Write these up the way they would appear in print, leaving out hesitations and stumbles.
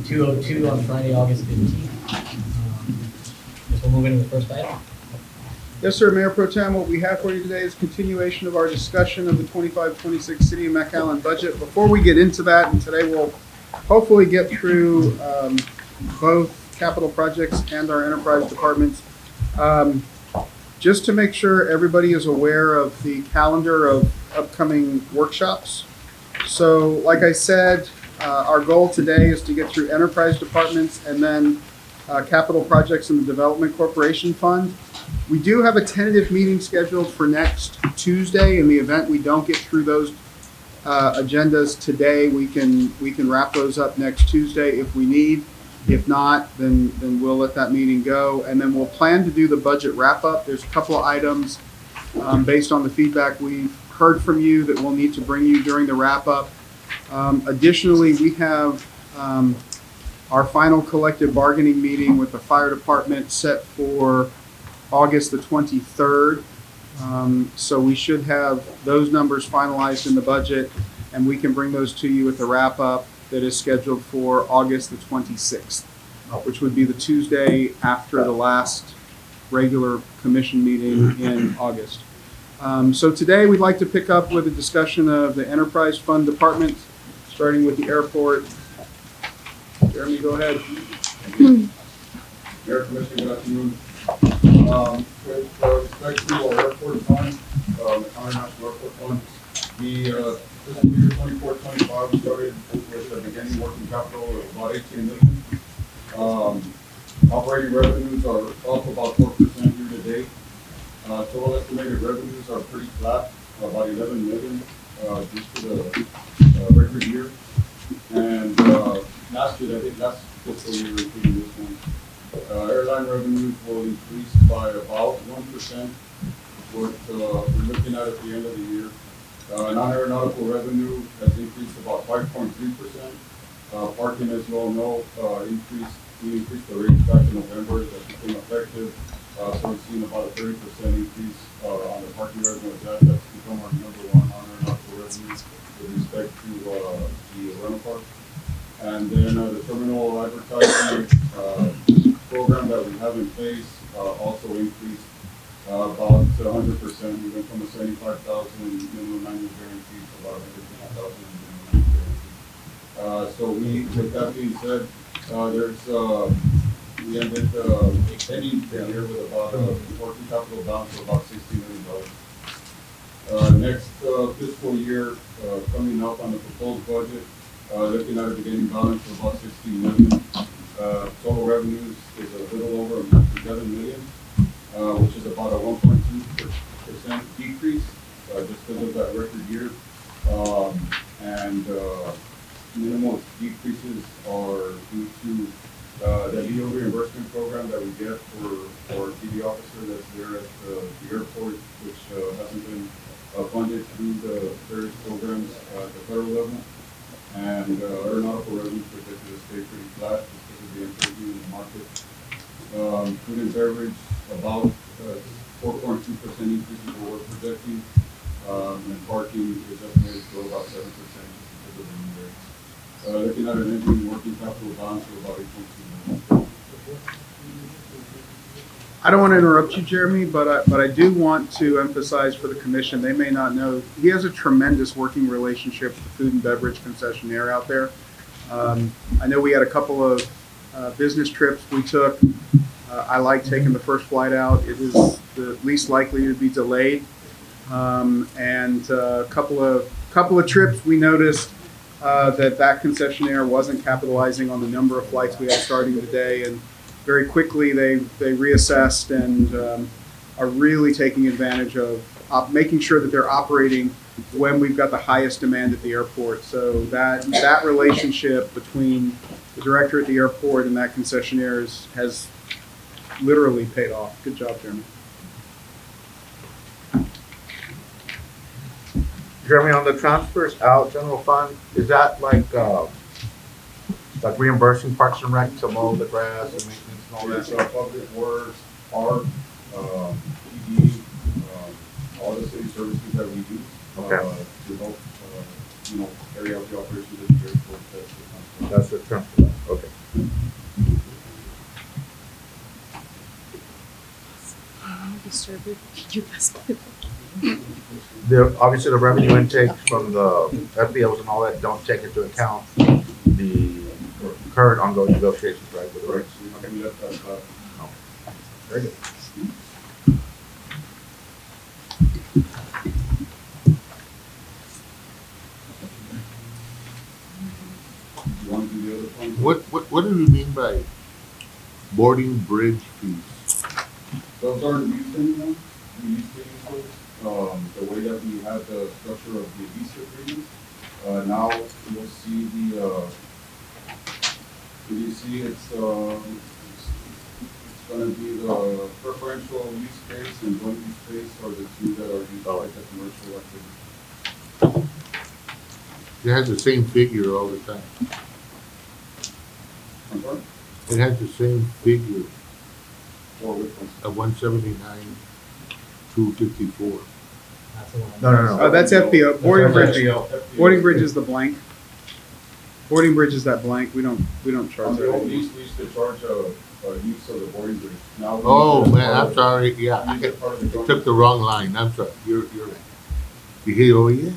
2:02 on Friday, August 15th. Guess we'll move into the first item. Yes, sir, Mayor Pro Tem. What we have for you today is continuation of our discussion of the 25-26 City of McAllen budget. Before we get into that, and today we'll hopefully get through both capital projects and our enterprise departments. Just to make sure everybody is aware of the calendar of upcoming workshops. So, like I said, our goal today is to get through enterprise departments and then capital projects in the Development Corporation Fund. We do have a tentative meeting scheduled for next Tuesday. In the event we don't get through those agendas today, we can wrap those up next Tuesday if we need. If not, then we'll let that meeting go, and then we'll plan to do the budget wrap up. There's a couple of items based on the feedback we've heard from you that we'll need to bring you during the wrap up. Additionally, we have our final collective bargaining meeting with the fire department set for August the 23rd. So we should have those numbers finalized in the budget, and we can bring those to you with the wrap up that is scheduled for August the 26th, which would be the Tuesday after the last regular commission meeting in August. So today we'd like to pick up with a discussion of the enterprise fund department, starting with the airport. Jeremy, go ahead. Mayor, Commissioner, good afternoon. With respect to our airport fund, McAllen National Airport Fund, the fiscal year 24-25 started with a beginning working capital of about $18 million. Operating revenues are up about 4% year to date. Total estimated revenues are pretty flat, about $11 million due to the record year. And last year, I think last fiscal year, including this one, airline revenues will increase by about 1%. What we're looking at the end of the year. Non-aeronautical revenue has increased about 5.3%. Parking, as you all know, we increased the rates back in November that became effective. So we've seen about a 30% increase on the parking revenue. That's become our number one non-aeronautical revenue with respect to the rental park. And then the terminal advertising program that we have in place also increased about 100%. We went from a 75,000 minimum annual guarantee to about 150,000 minimum annual guarantee. So with that being said, we ended ending the year with about a working capital balance of about $60 million. Next fiscal year coming up on the proposed budget, looking at a beginning balance of about $16 million. Total revenues is a little over $11 million, which is about a 1.2% decrease just because of that record year. And minimal decreases are due to the LEO reimbursement program that we get for our TV officer that's there at the airport, which hasn't been funded through the various programs at the federal level. And aeronautical revenue projected to stay pretty flat just because of the uncertainty in the market. Food and beverage, about 4.2% increase is what we're projecting. And parking is estimated to go about 7% just because of the new rates. Looking at an ending working capital balance of about $8.2 million. I don't want to interrupt you, Jeremy, but I do want to emphasize for the commission, they may not know, he has a tremendous working relationship with the food and beverage concessionaire out there. I know we had a couple of business trips we took. I like taking the first flight out. It was the least likely to be delayed. And a couple of trips we noticed that concessionaire wasn't capitalizing on the number of flights we had starting today, and very quickly they reassessed and are really taking advantage of making sure that they're operating when we've got the highest demand at the airport. So that relationship between the director at the airport and that concessionaire has literally paid off. Good job, Jeremy. Jeremy, on the transfers out general fund, is that like reimbursing Parks and Rec to mow the grass and maintenance and all that? It's public works, park, PD, all the city services that we use to help, carry out the operations of the airport. That's the transfer. Okay. Obviously the revenue intakes from the FBOs and all that don't take into account the current ongoing negotiations, right? With the Correct. rates. We left that, Very good. you want to do the other fund? What do you mean by boarding bridge fees? Those aren't used anymore. We used to use those. The way that we had the structure of the lease agreements. Now you'll see it's gonna be the preferential use space and joint use space are the two that are used by the commercial activity. It has the same figure all the time. I'm sorry? It has the same figure Or which ones? of 179, 254. That's the one. No. Oh, that's FBO. Boarding bridge. FBO. Boarding bridge is the blank. Boarding bridge is that blank. We don't charge On that. the old anymore. lease, we used to charge a use of the boarding bridge. Now we Oh, use it as man, part I'm of- sorry. Yeah, we use it as part of the I joint took the wrong line. I'm sorry. You're right. You hear, oh, yeah?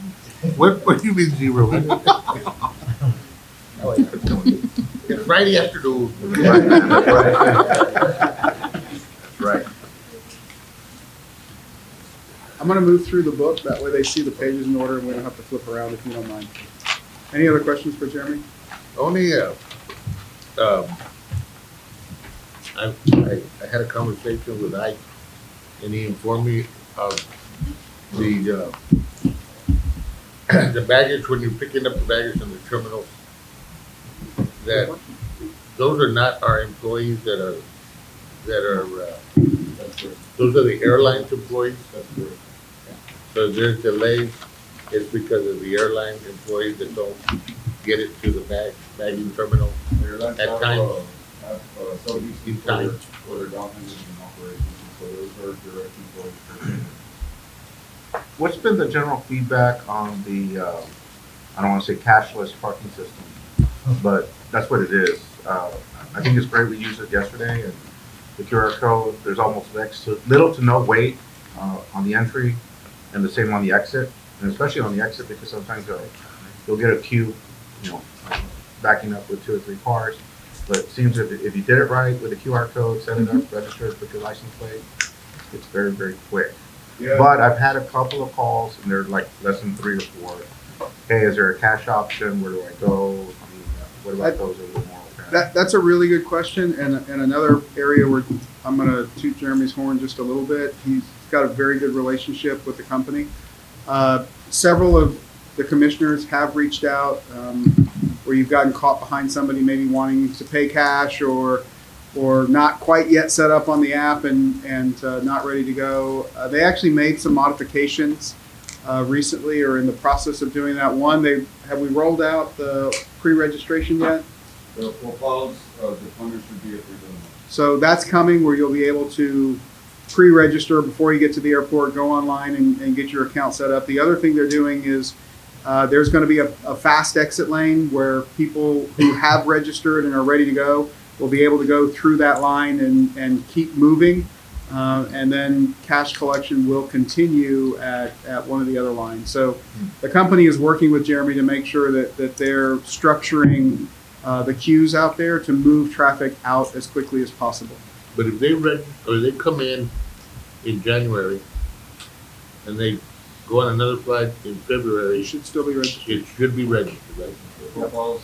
What do you mean zero? It's Friday afternoon. That's right. I'm gonna move through the book. That way they see the pages in order and we don't have to flip around if you don't mind. Any other questions for Jeremy? Only, I had a conversation with Ike, and he informed me of the the baggage, when you're picking up the baggage in the terminals, that those are not our employees that are, That's correct. those are the airline's employees. That's correct. So if there's delays, it's because of the airline employees that don't get it to the bagging terminal. The airlines At have, times. have, subleases In for their, times. for their ground handling and operations, so those are direct employees. What's been the general feedback on the, I don't want to say cashless parking system, but that's what it is. I think it's great. We used it yesterday, and the QR code, there's almost little to no wait on the entry, and the same on the exit, and especially on the exit because sometimes you'll get a queue, backing up with 2 or 3 cars. But it seems if you did it right with the QR code, set it up, register it, put your license plate, it's very, very quick. Yeah. But I've had a couple of calls, and they're like less than 3 or 4. Hey, is there a cash option? Where do I go? I mean, what about those a little more? That's a really good question, and another area where I'm gonna toot Jeremy's horn just a little bit. He's got a very good relationship with the company. Several of the commissioners have reached out, where you've gotten caught behind somebody maybe wanting to pay cash or not quite yet set up on the app and not ready to go. They actually made some modifications recently, or in the process of doing that. One, have we rolled out the pre-registration yet? The profiles, the funders should be able to do them. So that's coming, where you'll be able to pre-register before you get to the airport, go online and get your account set up. The other thing they're doing is there's going to be a fast exit lane where people who have registered and are ready to go will be able to go through that line and keep moving. And then cash collection will continue at one of the other lines. So the company is working with Jeremy to make sure that they're structuring the queues out there to move traffic out as quickly as possible. But if they they come in January, and they go on another flight in They February, should still be registered. it should be registered, right? The profiles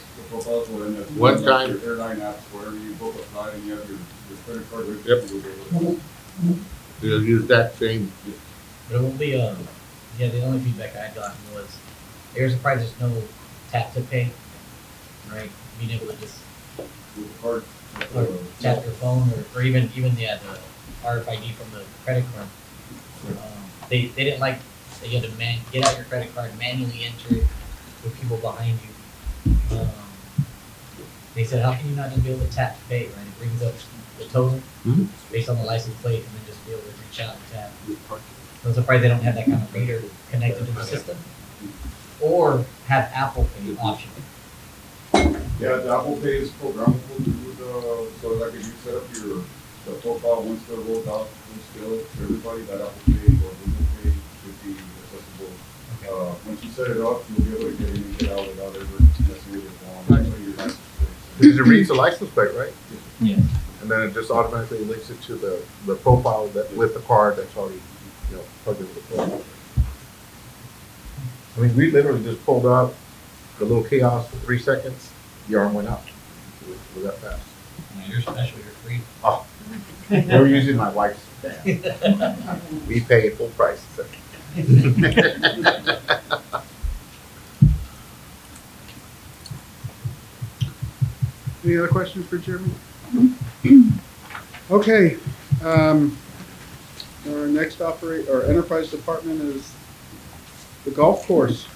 will end up. One time- Your airline apps, wherever you book a flight and you have your credit card Yep. registered. you'll be able to- They'll use that same, But it won't be, yeah, the only feedback I got was, they're surprised there's no tap to pay, right? Being able to just With card, or tap your phone or even the RFID from the credit card. They didn't like that you had to get out your credit card, manually enter it with people behind you. They said, how can you not just be able to tap to pay, right? It brings up the total based on the license plate and then just be able to reach out and tap. So I'm surprised they don't have that kind of reader connected to the system. Or have Apple Pay option. Yeah, the Apple Pay is programmable to do so like if you set up the profile once they're rolled out, we'll scale it to everybody. everybody that Apple Pay or Google Pay should be accessible. Once you set it up, you'll be able to get in and get out without ever messing with your phone. That's why your license plate. Because it reads the license plate, right? Yeah. And then it just automatically links it to the profile that, with the card that's already, plugged into the phone. I mean, we literally just pulled up the little kiosk for 3 seconds, the arm went out. It was that fast. You're special, you're free. Oh, we're using my wife's stamp. We pay full price. Any other questions for Jeremy? Okay, our next our enterprise department is the golf course.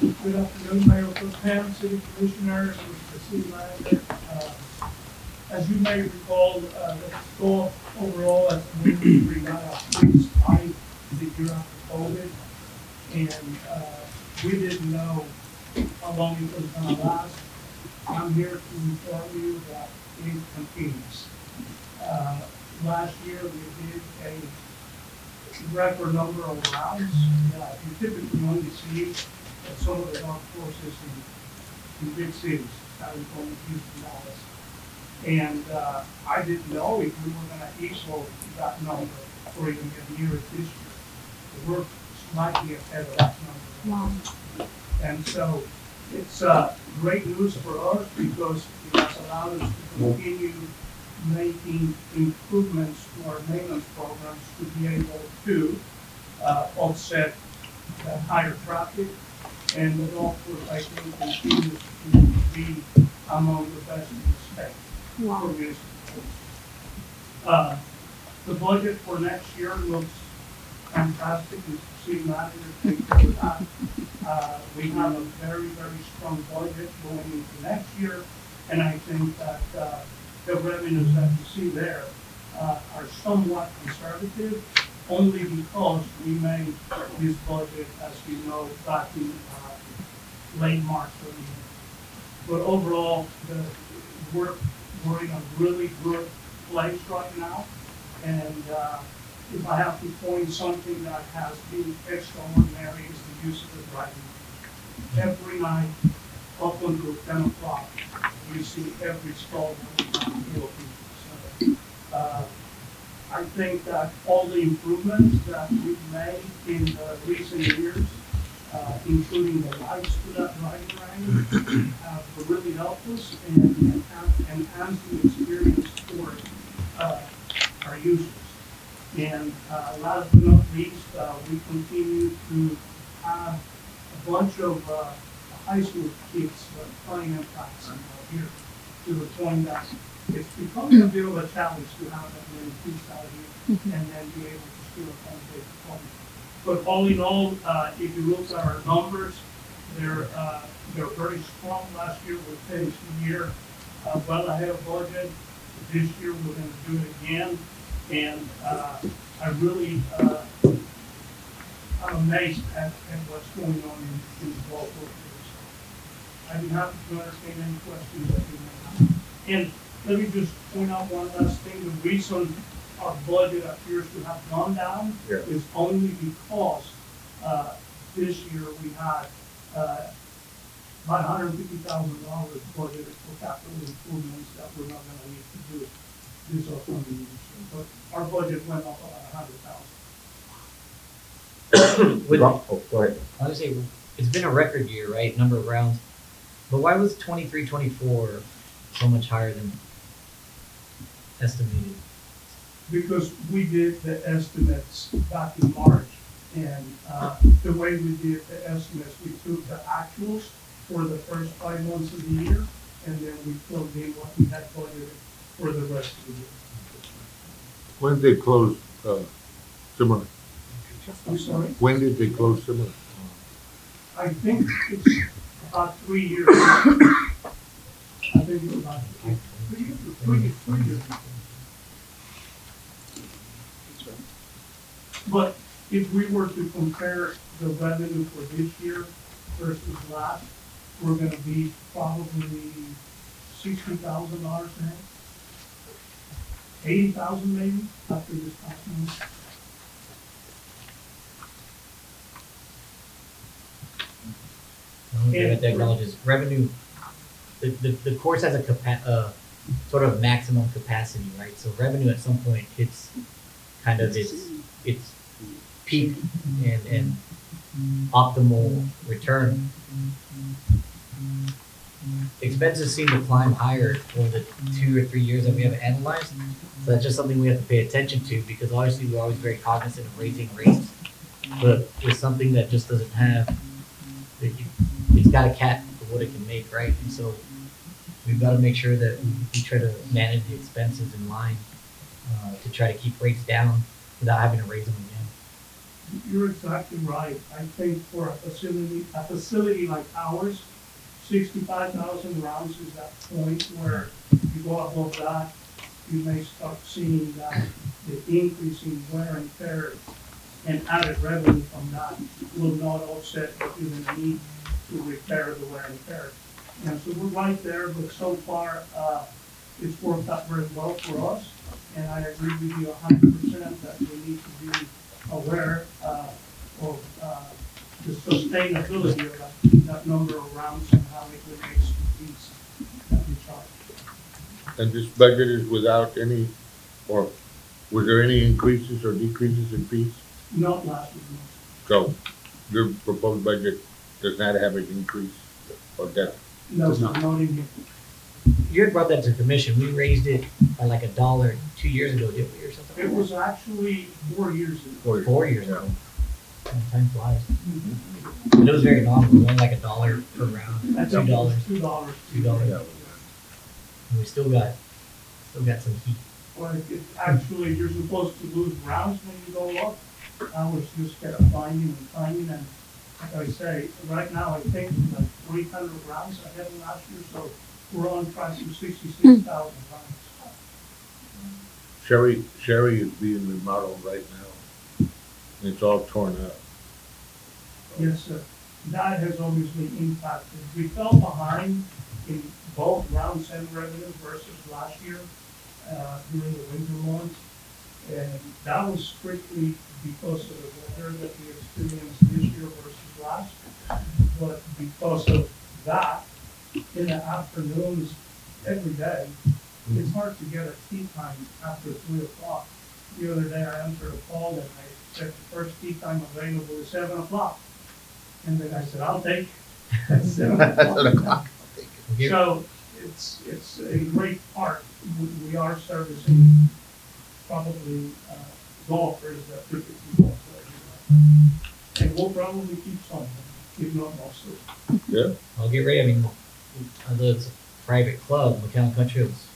Good afternoon, Mayor Pro Tem, City Commissioners, and the City Manager. As you may recall, the golf overall as an industry got a big spike the year after COVID, and we didn't know how long it was going to last. I'm here to inform you that it continues. Last year we did a record number of rounds. You typically only see at some of the golf courses in big cities, California, Houston, Dallas. And I didn't know if we were going to equal that number or even get near it this year. We're slightly ahead of that number. Wow. And so it's great news for us because it has allowed us to continue making improvements to our maintenance programs to be able to offset that higher traffic. And the golf course, I think, continues to be among the best in the state. Wow. For municipal courts. The budget for next year looks fantastic. The city manager takes care of that. We have a very, very strong budget going into next year, and I think that the revenues that you see there are somewhat conservative, only because we made this budget, as you know, back in late March of the year. But overall, we're in a really good place right now, and if I have to point something that has been extraordinary is the use of the driving. Every night, up until 10 o'clock, you see every stall full of people. So, I think that all the improvements that we've made in recent years, including the lights to that driving range, have really helped us and enhanced the experience for our users. And last but not least, we continue to have a bunch of high school kids playing in practice here, to the point that it's becoming a bit of a challenge to have that many kids out here and then be able to still accommodate the public. But all in all, if you look at our numbers, they're very strong. Last year we finished the year well ahead of budget. This year we're going to do it again, and I really I'm amazed at what's going on in the golf course. I'd be happy to entertain any questions that you may have. And let me just point out one last thing. The reason our budget appears to have gone down is only because this year we had about $150,000 budgeted for capital improvements that we're not going to need to do this upcoming year. But our budget went up about $100,000. Go ahead. I would say it's been a record year, right? Number of rounds. But why was 23-24 so much higher than estimated? Because we did the estimates back in March, and the way we did the estimates, we took the actuals for the first 5 months of the year, and then we filled in what we had budgeted for the rest of the year. When did they close similar? I'm sorry? When did they close similar? I think it's about 3 years. I think it's about 3 years. But if we were to compare the revenue for this year versus last, we're gonna be probably $60,000 now. $80,000 maybe after this past month. something I have to acknowledge is revenue, the course has a sort of maximum capacity, right? So revenue at some point hits kind of its peak and optimal return. Expenses seem to climb higher over the 2 or 3 years that we have analyzed. So that's just something we have to pay attention to, because obviously we're always very cognizant of raising rates. But with something that just doesn't have, it's got a cap for what it can make, right? And so we've got to make sure that we try to manage the expenses in line to try to keep rates down without having to raise them again. You're exactly right. I think for a facility like ours, 65,000 rounds is that point where you go above that, you may start seeing that the increase in wear and tear and added revenue from that will not offset what you're gonna need to repair the wear and tear. And so we're right there, but so far, it's worked out very well for us. And I agree with you 100% that we need to be aware of the sustainability of that number of rounds and how it relates to fees that we charge. And this budget is without any, or was there any increases or decreases in fees? Not last year, So your proposed budget does not have an increase or deficit? no. Does No, not. not in here. You had brought that to the commission. We raised it by like $1 2 years ago, didn't we, or something? It was actually 4 years ago. 4 years ago. Time flies. And it was very nominal. It was only like $1 per round, I think it was $2. $2. $2. And we still got some heat. Well, it actually, you're supposed to lose rounds when you go up. Ours just kept climbing, and like I say, right now, I think we're like 300 rounds ahead of last year, so we're on track to 66,000 rounds. Sherry is being remodeled right now. It's all torn up. Yes, sir. That has obviously impacted. We fell behind in both rounds and revenue versus last year, during the winter months. And that was strictly because of the weather that we experienced this year versus last. But because of that, in the afternoons, every day, it's hard to get a tea time after 3 o'clock. The other day, I answered a call and I said the first tea time available is 7 o'clock. And then I said, I'll take it at 7 o'clock. So it's a great part. We are servicing probably golfers that typically golf there. And we'll probably keep some, if not most of them. Yeah. I'll get ready. I mean, although it's a private club, McAllen Country was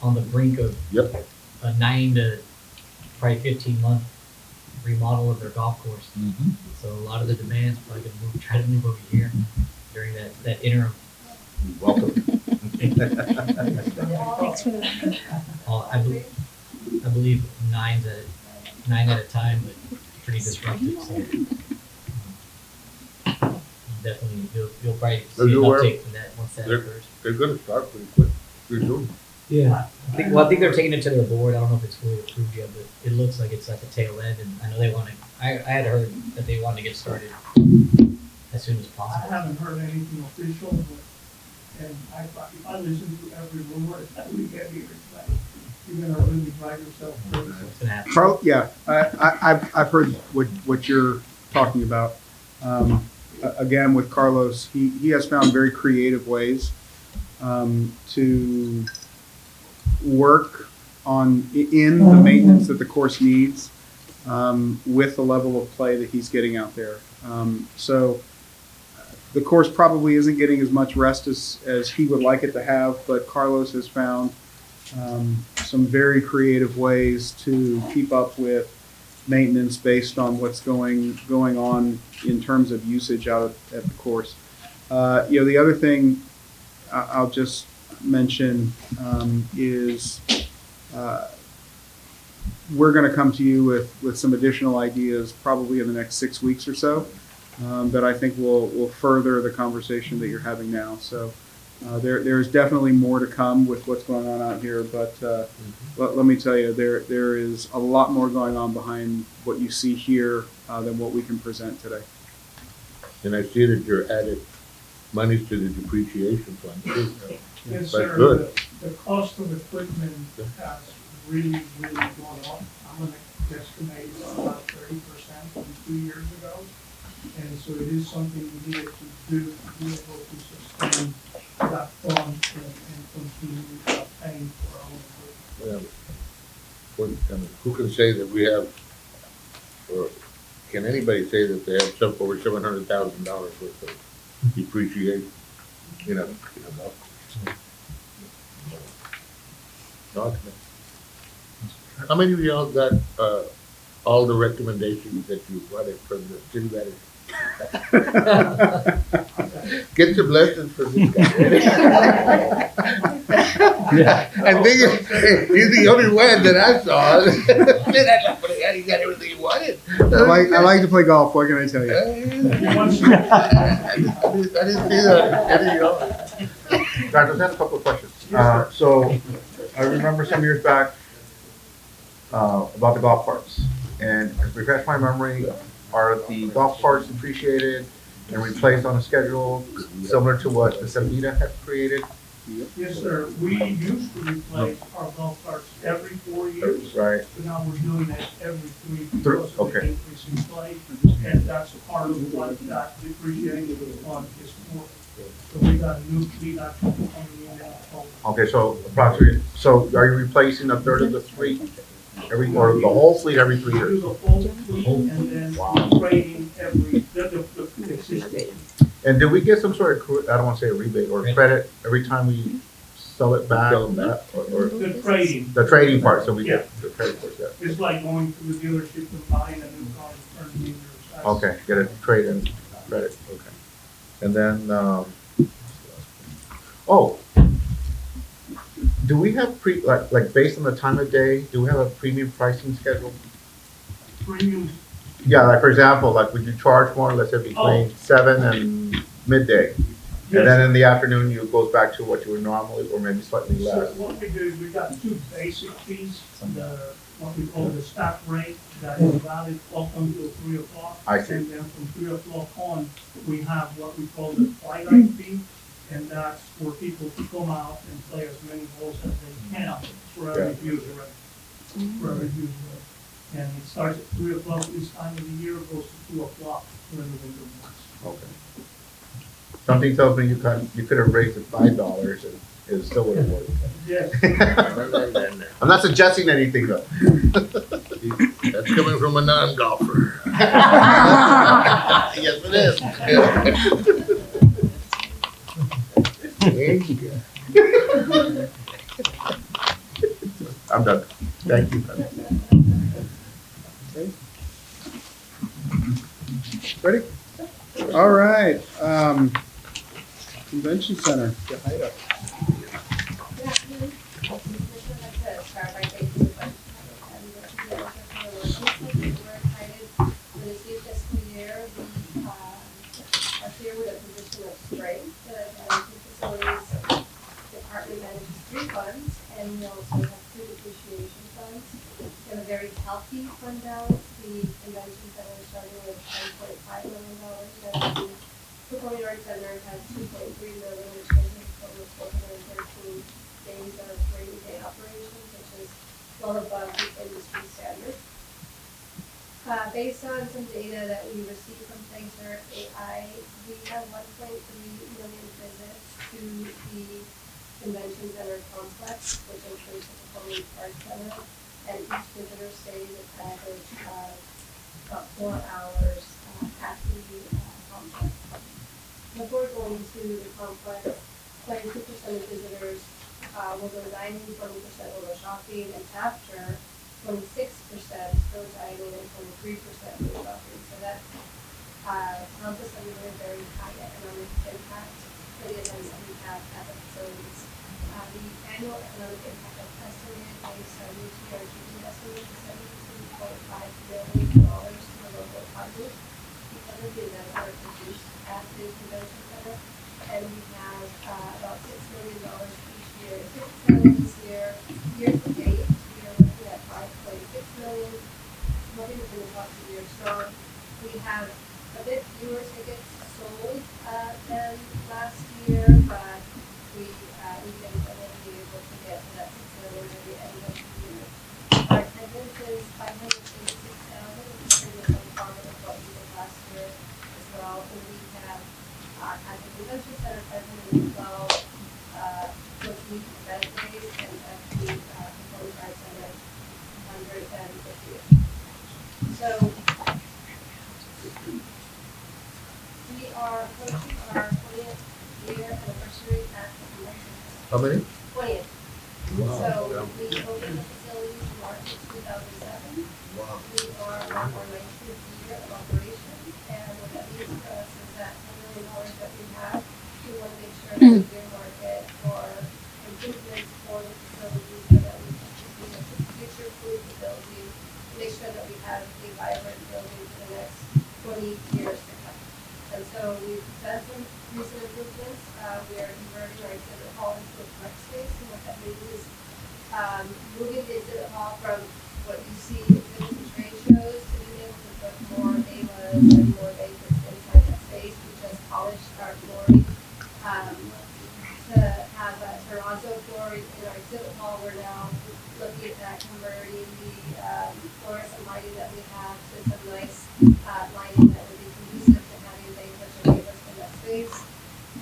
on the brink of Yep. a 9 to probably 15-month remodel of their golf course. Mm-hmm. So a lot of the demands probably going to try to move over here during that interim. Welcome. Thanks for that. I believe 9 at a time, but pretty disruptive. So definitely you'll probably see Are an you aware- uptake from that once that occurs. They're gonna start pretty quick, pretty soon. Yeah. I think they're taking it to their board. I don't know if it's fully approved yet, but it looks like it's at the tail end, and I know they want to. I had heard that they want to get started as soon as I possible. haven't heard anything official, but, and if I listen to every rumor that we get here, it's like, you're gonna really drive yourself crazy. It's gonna happen. Carl, yeah, I've heard what you're talking about. Again, with Carlos, he has found very creative ways to work in the maintenance that the course needs with the level of play that he's getting out there. So the course probably isn't getting as much rest as he would like it to have, but Carlos has found some very creative ways to keep up with maintenance based on what's going on in terms of usage out at the course. The other thing I'll just mention is we're going to come to you with some additional ideas probably in the next 6 weeks or so that I think will further the conversation that you're having now. So there's definitely more to come with what's going on out here, but let me tell you, there is a lot more going on behind what you see here than what we can present today. And I see that your added monies to the depreciation fund too. Yes, That's sir. good. The cost of equipment has really, really gone up. I'm gonna guesstimate about 30% from 2 years ago. And so it is something we needed to do to be able to sustain that fund and continue paying for our own equipment. Who can say that we have, or can anybody say that they have over $700,000 worth of depreciation? You know. Document. How many of y'all got, all the recommendations that you wanted from the city manager? Get your blessings for this guy. I think he's the only one that I saw. He got everything he wanted. I like to play golf. What can I tell you? I didn't see that. Any of y'all. Guys, I have a couple of questions. So I remember some years back about the golf carts, and to refresh my memory, are the golf carts depreciated and replaced on a schedule similar to what the Semita had created? Yes, sir. We used to replace our golf carts every 4 years. Right. But now we're doing it every 3 Three, because of the okay. increase in play. And that's part of what that depreciation fund is for. So we got a new fleet actually coming in now. Okay, so approximately, so are you replacing a third of the fleet or the whole fleet every 3 We years? do the full fleet and then trading every, the existing. And do we get some sort of, I don't want to say a rebate or credit every time we sell it back? Sell them back. Or The trading. the trading part, so we get the credit for that. It's like going to the dealership and buying a new car and turning in yours. Okay, get a trade and credit, okay. And then, do we have like based on the time of day, do we have a premium pricing schedule? Premium. Yeah, like for example, like would you charge more, let's say between 7 and midday? And then in the afternoon, it goes back to what you would normally, or maybe slightly So less? what we do is we got 2 basic fees, what we call the stack rate, that is valid up until 3 o'clock. I see. And then from 3 o'clock on, we have what we call the twilight fee, and that's for people to come out and play as many balls as they can for every user, for every user. And it starts at 3 o'clock this time of the year, goes to 2 o'clock during the winter months. Okay. Something tells me you could have raised it $5 and it still would have worked. Yes. I'm not suggesting anything though. That's coming from a non-golfer. Yes, it is. There you go. I'm done. Thank you. Ready? All right. Convention Center. Good afternoon. Commissioner, I'd like to start by thanking the budget committee and the manager for the work. We're excited for this new fiscal year. We are here with a position of strength. The management facilities department manages 3 funds, and we also have 2 depreciation funds. We have a very healthy fund balance. The convention center is starting with $10.5 million revenue. Performing Arts Center has $2.3 million, which gives us a total of 413 days of rainy day operations, which is well above the industry standard. Based on some data that we received from Placer AI, we have 1.3 million visits to the convention center complex, which includes the Performing Arts Center, and each visitor stays an average of about 4 hours at the complex. Before going to the complex, 22% of visitors will go dining, 20% will go shopping, and after 26% go dining and 23% go shopping. So that tells us that we have a very high economic impact for the events that we have at the facilities. The annual economic impact is estimated based on UTRGV estimate is $72.5 billion to the local economy because of the events that are produced at the convention center, and we have about $6 million each year. This year to date, we are looking at 5.6 million. Nothing within the cost of the year strong. We have a bit fewer tickets sold, than last year, but we intend to be able to get to that 6 million at the end of the year. Our attendance is 586,000, which is pretty much on par with what we did last year as well. And we have, at the convention center, 512, was week event days, and at the, performance arts center, 150. So, we are approaching our 20th year anniversary at the convention center. How many? 20th. Wow. So we opened the facility in March of 2007. Wow. We are on our 19th year of operation, and what that means for us is that $10 million that we have, we want to make sure that we earmark it for improvements for the facility so that we can continue to future-proof the building, make sure that we have a vibrant building for the next 20 years to come. And so we've done some recent improvements. We are converting our exhibit hall into a flex space, and what that means is moving the exhibit hall from what you see in exhibits and trade shows to being able to put more AMAs and more banquets inside that space. We just polished our flooring to have a terrazzo flooring in our exhibit hall. We're now looking at converting the fluorescent lighting that we have to some nice lighting that would be conducive to having banquets or tables in that space.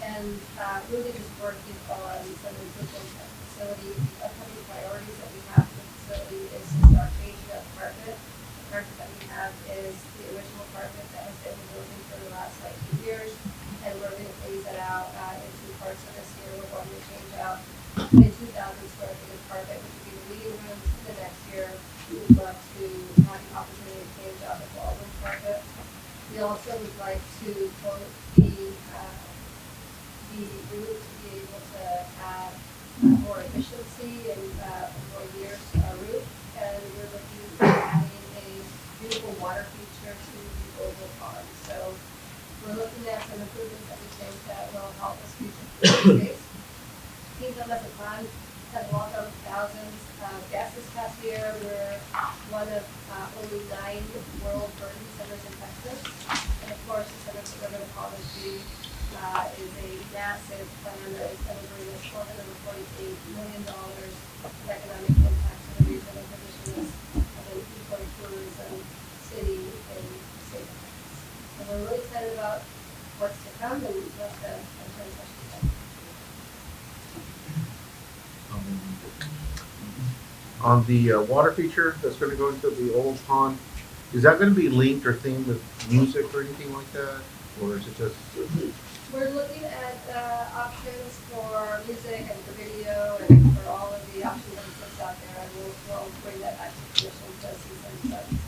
And really just working on some improvements at the facility. The upcoming priorities that we have for the facility is to start changing up carpet. The carpet that we have is the original carpet that has been in the building for the last 19 years, and we're going to phase that out in 2 parts of this year. We're going to change out a 2,000 square feet of carpet, which will be the meeting rooms. The next year, we would love to have the opportunity to change out the ballroom carpet. We also would like to quote the roof to be able to have more efficiency and more years roof, and we're looking at adding a beautiful water feature to the oval pond. So we're looking at some improvements that we think that will help us future space. Kingdom as a fund has welcomed thousands of guests this past year. We're one of only 9 world burden centers in Texas, and of course the Center for Urban Ecology is a massive plan that is going to bring us $448 million of economic impact to the region and position us as an eco-tourism city in the state of Texas. And we're really excited about what's to come and what the transition is. On the water feature that's going to go into the old pond, is that going to be linked or themed with music or anything like that? Or is it just? We're looking at options for music and for video and for all of the options that exist out there, and we'll bring that back to the commission to see some studies.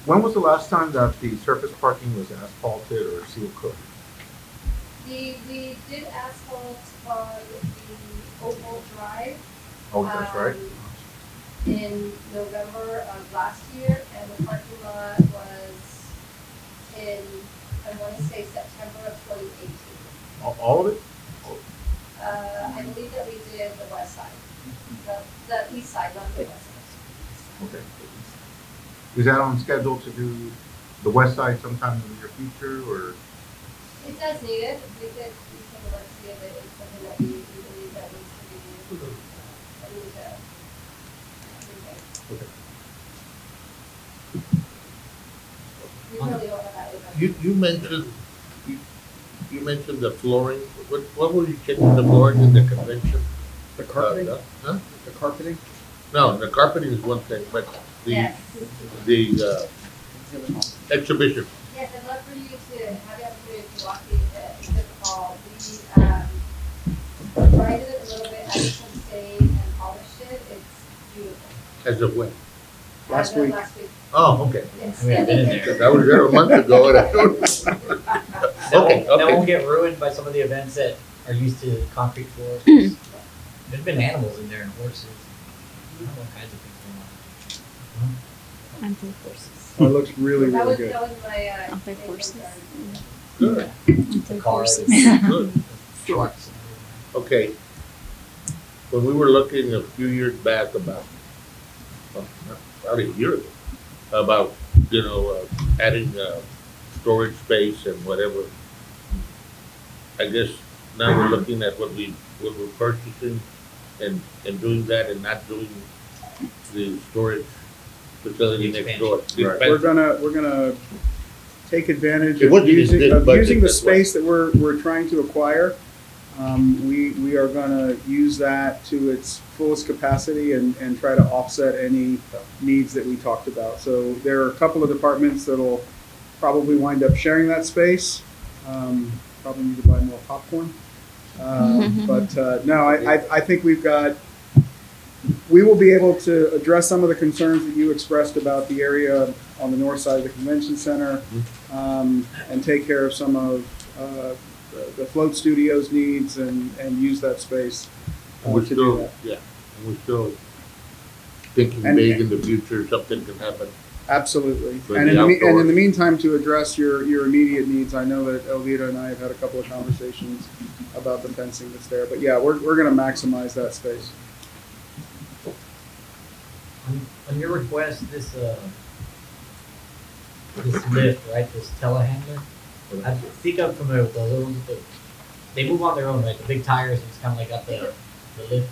When was the last time that the surface parking was asphalted or seal coated? We did asphalt on the Oval Drive. Oh, that's right. In November of last year, and the parking lot was in, I want to say September of 2018. All of it? I believe that we did the west side, the east side, not the west side. Okay. Is that on schedule to do the west side sometime in the near future, or? It does need it. We could let's see if it is something that we believe that needs to be used. Okay. We really don't have that either. You mentioned the flooring. What were you checking the flooring in the convention? The carpeting? Huh? The carpeting? No, the carpeting is one thing, but the Yes. Exhibition. Yes, I'd love for you to have the opportunity to walk the exhibit hall. We brightened it a little bit, added some stain and polished it. It's beautiful. As of when? Last week. Last week. Oh, okay. Yes. I mean, I've been in there. Because I was there a month ago and I don't. That Okay. won't get ruined by some of the events that are used to concrete floors. There's been animals in there and horses. All kinds of things going on. Anti-horses. Oh, it looks really, That really was, good. that was my, Anti-horses. concern. Good, The cars, Anti-horses. good. trucks. Okay. When we were looking a few years back about, well, probably a year ago, about, adding storage space and whatever, I guess now we're looking at what we're purchasing and doing that and not doing the storage facility The next door. The Right. expansion. We're gonna take advantage It of wasn't in using, this of budget, using the that's why. space that we're trying to acquire. We are gonna use that to its fullest capacity and try to offset any needs that we talked about. So there are a couple of departments that'll probably wind up sharing that space. Probably need to buy more popcorn. No, I think we will be able to address some of the concerns that you expressed about the area on the north side of the convention center, and take care of some of the float studio's needs and use that space And we're to do still, that. yeah, and we're still thinking And- big in the future, something can happen. Absolutely. For And the in and in the outdoors. meantime, to address your immediate needs, I know that Elvira and I have had a couple of conversations about the fencing that's there. But yeah, we're gonna maximize that space. On your request, this lift, right, this telehandler, I think I'm familiar with those. They move on their own, right? The big tires, it's kind of like got the lift.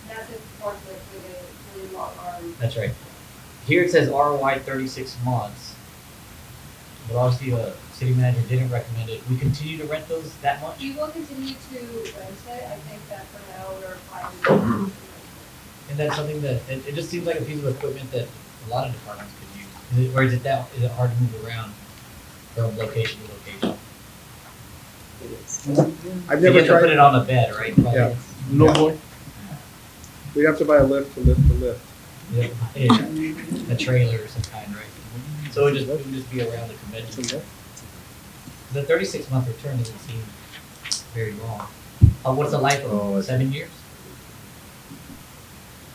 That's a forklift with a really long arm. That's right. Here it says ROI 36 months, but obviously the city manager didn't recommend it. We continue to rent those that much? We will continue to rent it. I think that for now we're fine. And that's something that, it just seems like a piece of equipment that a lot of departments could use. Or is it hard to move around from location to location? I've You never have to put tried, it on a bed, right? Probably. Yeah. No boy. We'd have to buy a lift to lift the lift. A trailer of some kind, right? So it would just be around the convention. The 36-month return doesn't seem very long. What's the life of it? 7 years?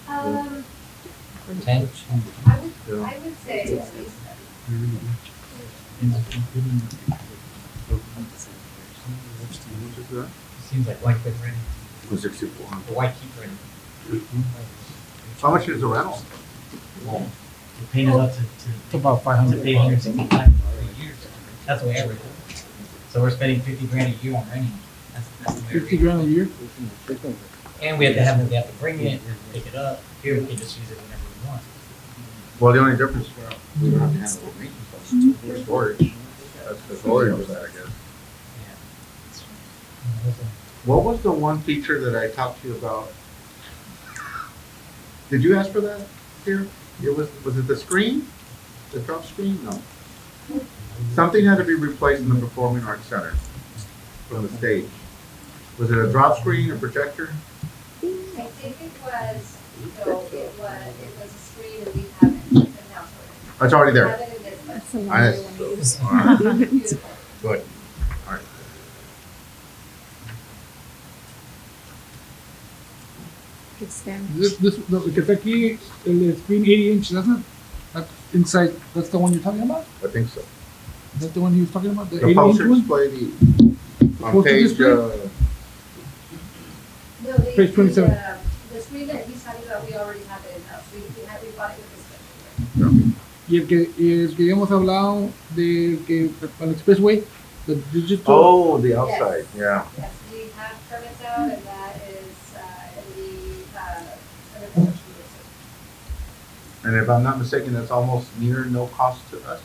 10? I would say at least Seems like why quit renting? 64. Or why keep renting? How much is the rental? Well, you're paying it up to About to 500. pay 165 for years. That's the way I read it. So we're spending 50 grand a year on renting. That's the way I read 50 it. grand a year? And we have to have them, they have to bring it, pick it up. Here, we can just use it whenever we want. Well, the only difference, we don't have to handle the maintenance for storage. That's the storage of that, I guess. Yeah. What was the one feature that I talked to you about? Did you ask for that here? It was it the screen? The drop screen? No. Something had to be replaced in the Performing Arts Center from the stage. Was it a drop screen, a projector? I think it was, no, it was a screen and we have it in-house. Oh, it's already We there. have it in this one. That's the one I- we want to use. All right. Beautiful. Good. All right. Good stand. No, because aquí el screen 80 inch, doesn't it? That's inside, that's the one you're talking about? I think so. Is that the one he was talking about? The The 80 inch poster one? display, on Poster page, display? No, Page 27. the screen that he's talking about, we already have it in-house. We bought it with this one. Y el que habíamos hablado de que al expressway, the digital. oh, the outside, yeah. Yes, we have permits out and that is, in the, under construction. And if I'm not mistaken, that's almost near no cost to us.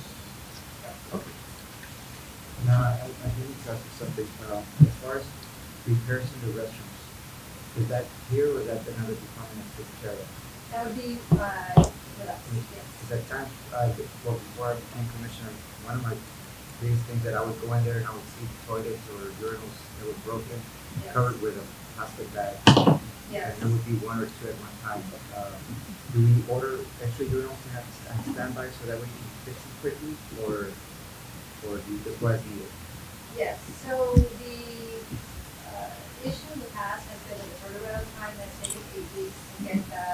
Okay. No, I didn't ask you something, as far as repairs in the restrooms, is that here or is that another department that takes care of it? That would be, with us, yes. Because at times, well, before I became commissioner, one of my biggest things that I would go in there and I would see toilets or urinals that were broken, Yes. covered with a plastic bag. Yes. And there would be one or two at one time. Do we order extra urinals to have on standby so that we can fix them quickly, or do you just let it be? Yes, so the issue in the past has been the turnaround time has taken 8 weeks to get the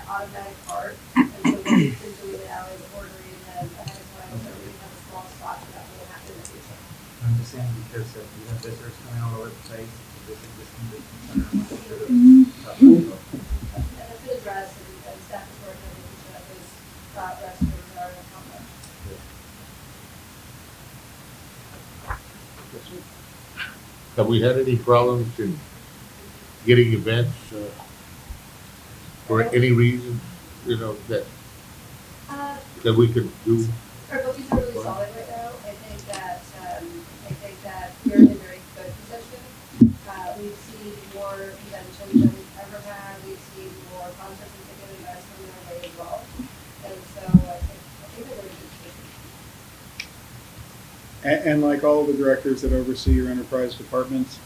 automatic part. And so we've been doing it out and ordering them ahead of time, so we have a small stock so that won't happen in the future. I'm just saying because we have visitors coming all over the place, this is this center, I want to make sure that And that's been addressed and staff is working on making sure that those restrooms are in complex. Have we had any problems in getting events, for any reason, that, Uh, that we could do? Our bookings are really solid right now. I think that we're in a very good position. We've seen more conventions than we've ever had. We've seen more concerts and ticket events coming our way as well. And so I think that we're in a good position. And like all of the directors that oversee your enterprise departments,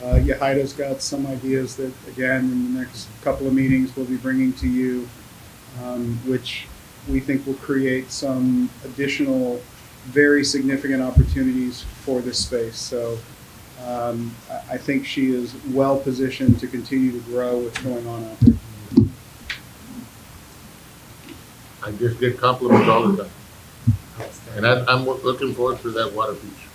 Yahida's got some ideas that, again, in the next couple of meetings, we'll be bringing to you, which we think will create some additional, very significant opportunities for this space. So I think she is well positioned to continue to grow what's going on out there. I just get compliments all the time. And I'm looking forward to that water feature.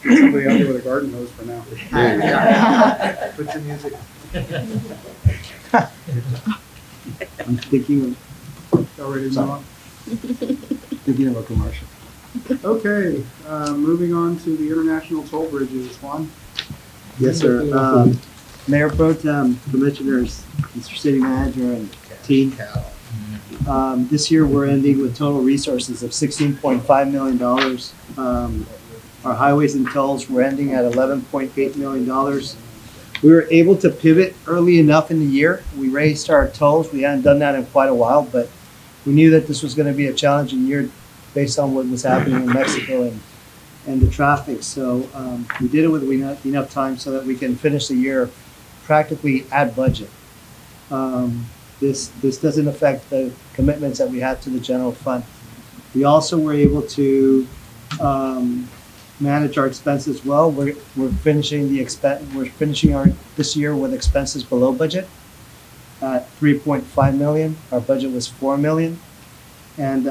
Somebody out there with a garden hose for now. Put some music. I'm thinking of, already move on? Thinking of a commercial. Okay, moving on to the international toll bridges. Juan? Yes, sir. Mayor Pro Tem, Commissioners, Mr. City Manager, and team. This year, we're ending with total resources of $16.5 million. Our highways and tolls, we're ending at $11.8 million. We were able to pivot early enough in the year. We raised our tolls. We hadn't done that in quite a while, but we knew that this was going to be a challenging year based on what was happening in Mexico and the traffic. So we did it with enough time so that we can finish the year practically at budget. This doesn't affect the commitments that we had to the general fund. We also were able to manage our expenses well. We're finishing this year with expenses below budget at $3.5 million. Our budget was $4 million, and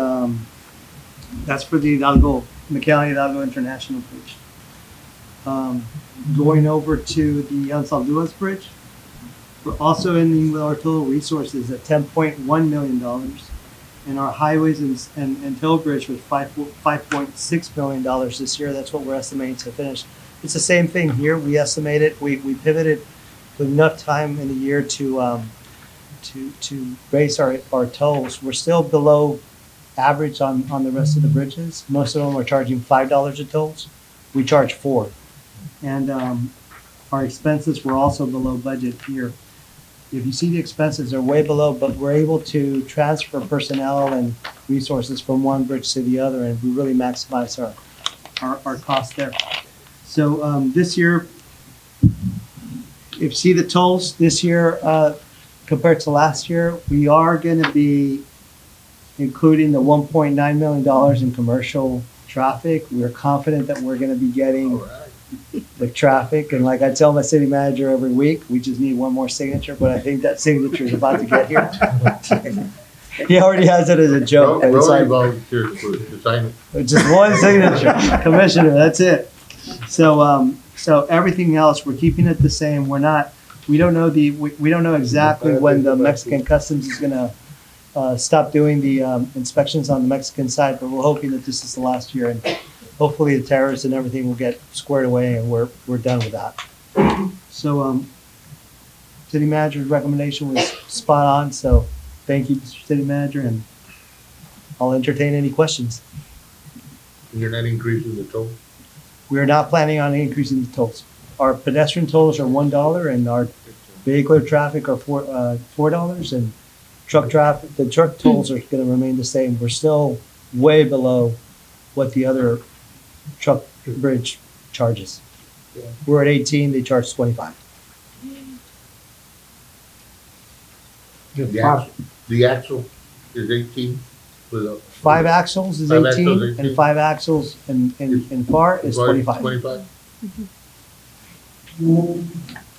that's for the McAllen Hidalgo International Bridge. Going over to the Anzalduas Bridge, we're also ending with our total resources at $10.1 million. And our highways and toll bridge was $5.6 million this year. That's what we're estimating to finish. It's the same thing here. We estimated, we pivoted with enough time in the year to raise our tolls. We're still below average on the rest of the bridges. Most of them are charging $5 a tolls. We charge $4. And our expenses were also below budget here. If you see the expenses, they're way below, but we're able to transfer personnel and resources from one bridge to the other, and we really maximize our costs there. So this year, if you see the tolls this year compared to last year, we are going to be including the $1.9 million in commercial traffic. We're confident that we're going to be getting the traffic, and like I tell my city manager every week, we just need one more signature, but I think that signature is about to get here. He already has it as a joke. But it's like, volunteers to sign it. just one signature, Commissioner, that's it. So everything else, we're keeping it the same. We don't know exactly when the Mexican Customs is gonna stop doing the inspections on the Mexican side, but we're hoping that this is the last year, and hopefully the tariffs and everything will get squared away and we're done with that. So city manager's recommendation was spot on, so thank you, Mr. City Manager, and I'll entertain any questions. You're not increasing the toll? We are not planning on increasing the tolls. Our pedestrian tolls are $1 and our vehicular traffic are $4, and the truck tolls are gonna remain the same. We're still way below what the other truck bridge charges. We're at 18, they charge 25. The axle is 18 for the. 5 axles is 18, and 5 axles in FAR is 25. 25?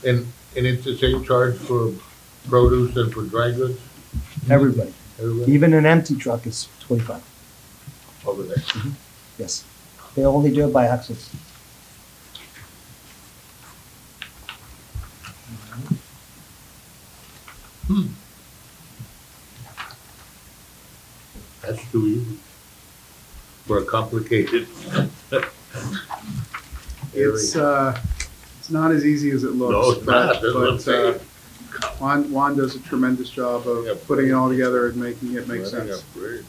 And it's the same charge for produce and for dry goods? Everybody. Even an empty truck is 25. Over there. Yes. They only do it by axles. That's too easy. for a complicated. It's not as easy as it looks. No, it's not. That's what I'm But saying. Juan does a tremendous job Yeah. of putting it all together and making it make Running sense. a bridge.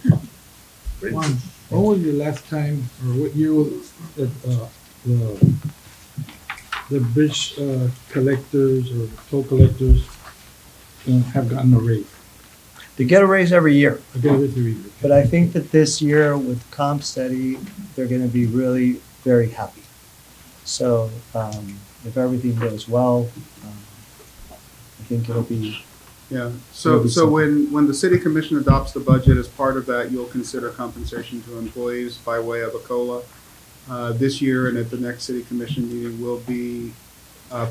Bridge. Juan, when was the last time, or what year was that, the bridge, collectors or toll collectors, have gotten a raise? They get a raise every year. I get it every year. But I think that this year with comp steady, they're gonna be really very happy. So, if everything goes well, I think it'll be, Yeah, so Maybe when the city commission adopts the budget, as part of that, you'll consider compensation to employees by way of a COLA. This year and at the next city commission meeting, we'll be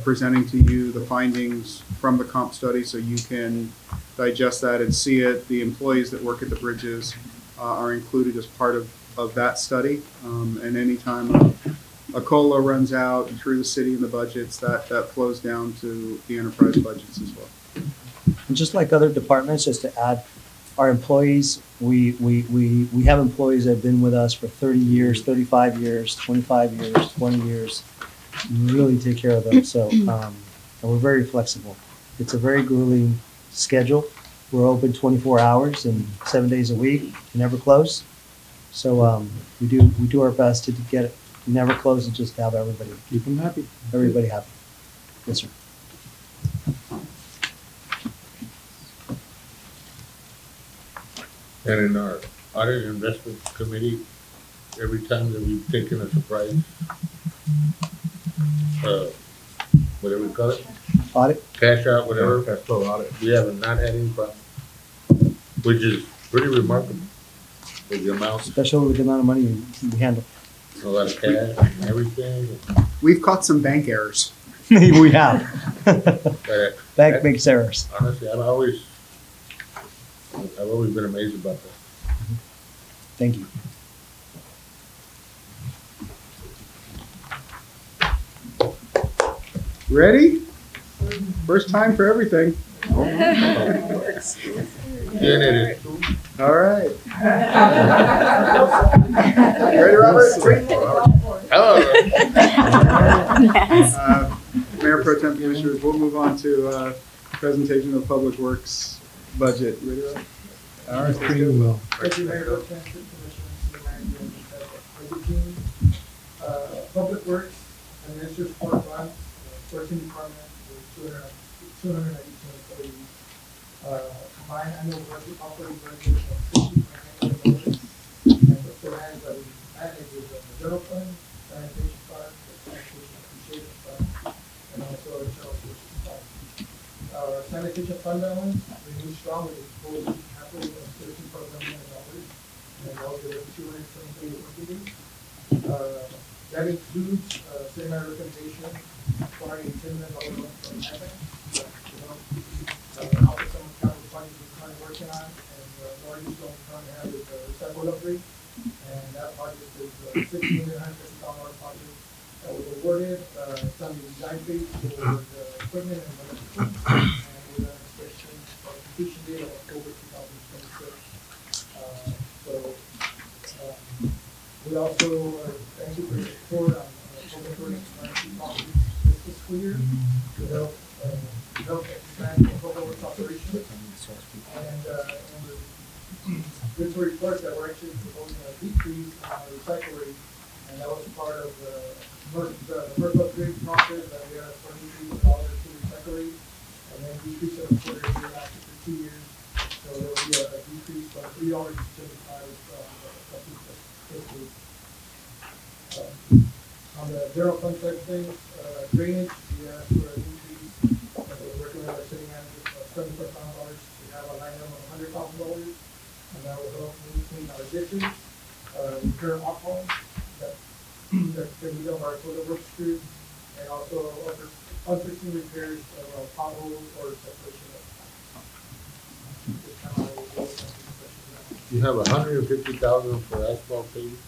presenting to you the findings from the comp study so you can digest that and see it. The employees that work at the bridges are included as part of that study. And anytime a COLA runs out through the city and the budgets, that flows down to the enterprise budgets as well. and just like other departments, just to add, our employees, we have employees that have been with us for 30 years, 35 years, 25 years, 20 years. We really take care of them, so, and we're very flexible. It's a very grueling schedule. We're open 24 hours and 7 days a week, never close. So, we do our best to get it, never close and just have everybody Keep them happy. happy. Yes, sir. And in our audit investment committee, every time that we've taken a surprise, whatever we call it, Audit? cash out, whatever, Cash flow audit. we have not had any problem, which is pretty remarkable for the amount, Especially with the amount of money we handle. a lot of cash and everything. We've caught some bank errors. We have. But Bank makes errors. honestly, I've always been amazed about that. Thank you. Ready? First time for everything. Yeah, it is. All right. You ready, Robert? Oh, Mayor Pro Tem Commissioners, we'll move on to presentation of Public Works budget. You ready, Robert? All right, let's Pretty go. well. Thank you, Mayor Pro Tem, Commissioners, Public Works and Ministers Court Fund, Working Department with 292 employees. Combined annual budget, operating budget of $60 million. And the finance that we manage is the general fund, sanitation fund, the sanitation appreciation fund, and also the general services fund. Our sanitation fund balance remains strong with a full capital of $13.1 million. And also the 273 liquidated. That includes, same recommendation, acquiring $10 million from IBAN. Also some capital projects we're currently working on, and the largest one we currently have is the recycle upgrade. And that project is a $6,150,000 project that was awarded, it's on the design phase for the equipment and electrical. And with an inspection completion date of October 2026. We also, thank you for your support on public works and properties this fiscal year to help expand the public works operations. And good to report that we're actually proposing a decrease in our recycle rate, and that was part of the MERP upgrade process that we had $23 to recycle rate, and then decrease it a quarter year after for 2 years. So there will be a decrease from $3 to $75 on the general fund side of things, drainage, we asked for an increase, we're working with our city manager for $75,000, we have a line item of $100,000, and that will help maintain our ditches, repair potholes that can be done by our total work crew, and also unforeseen repairs of potholes or separation of. you have 150,000 for asphalt paving?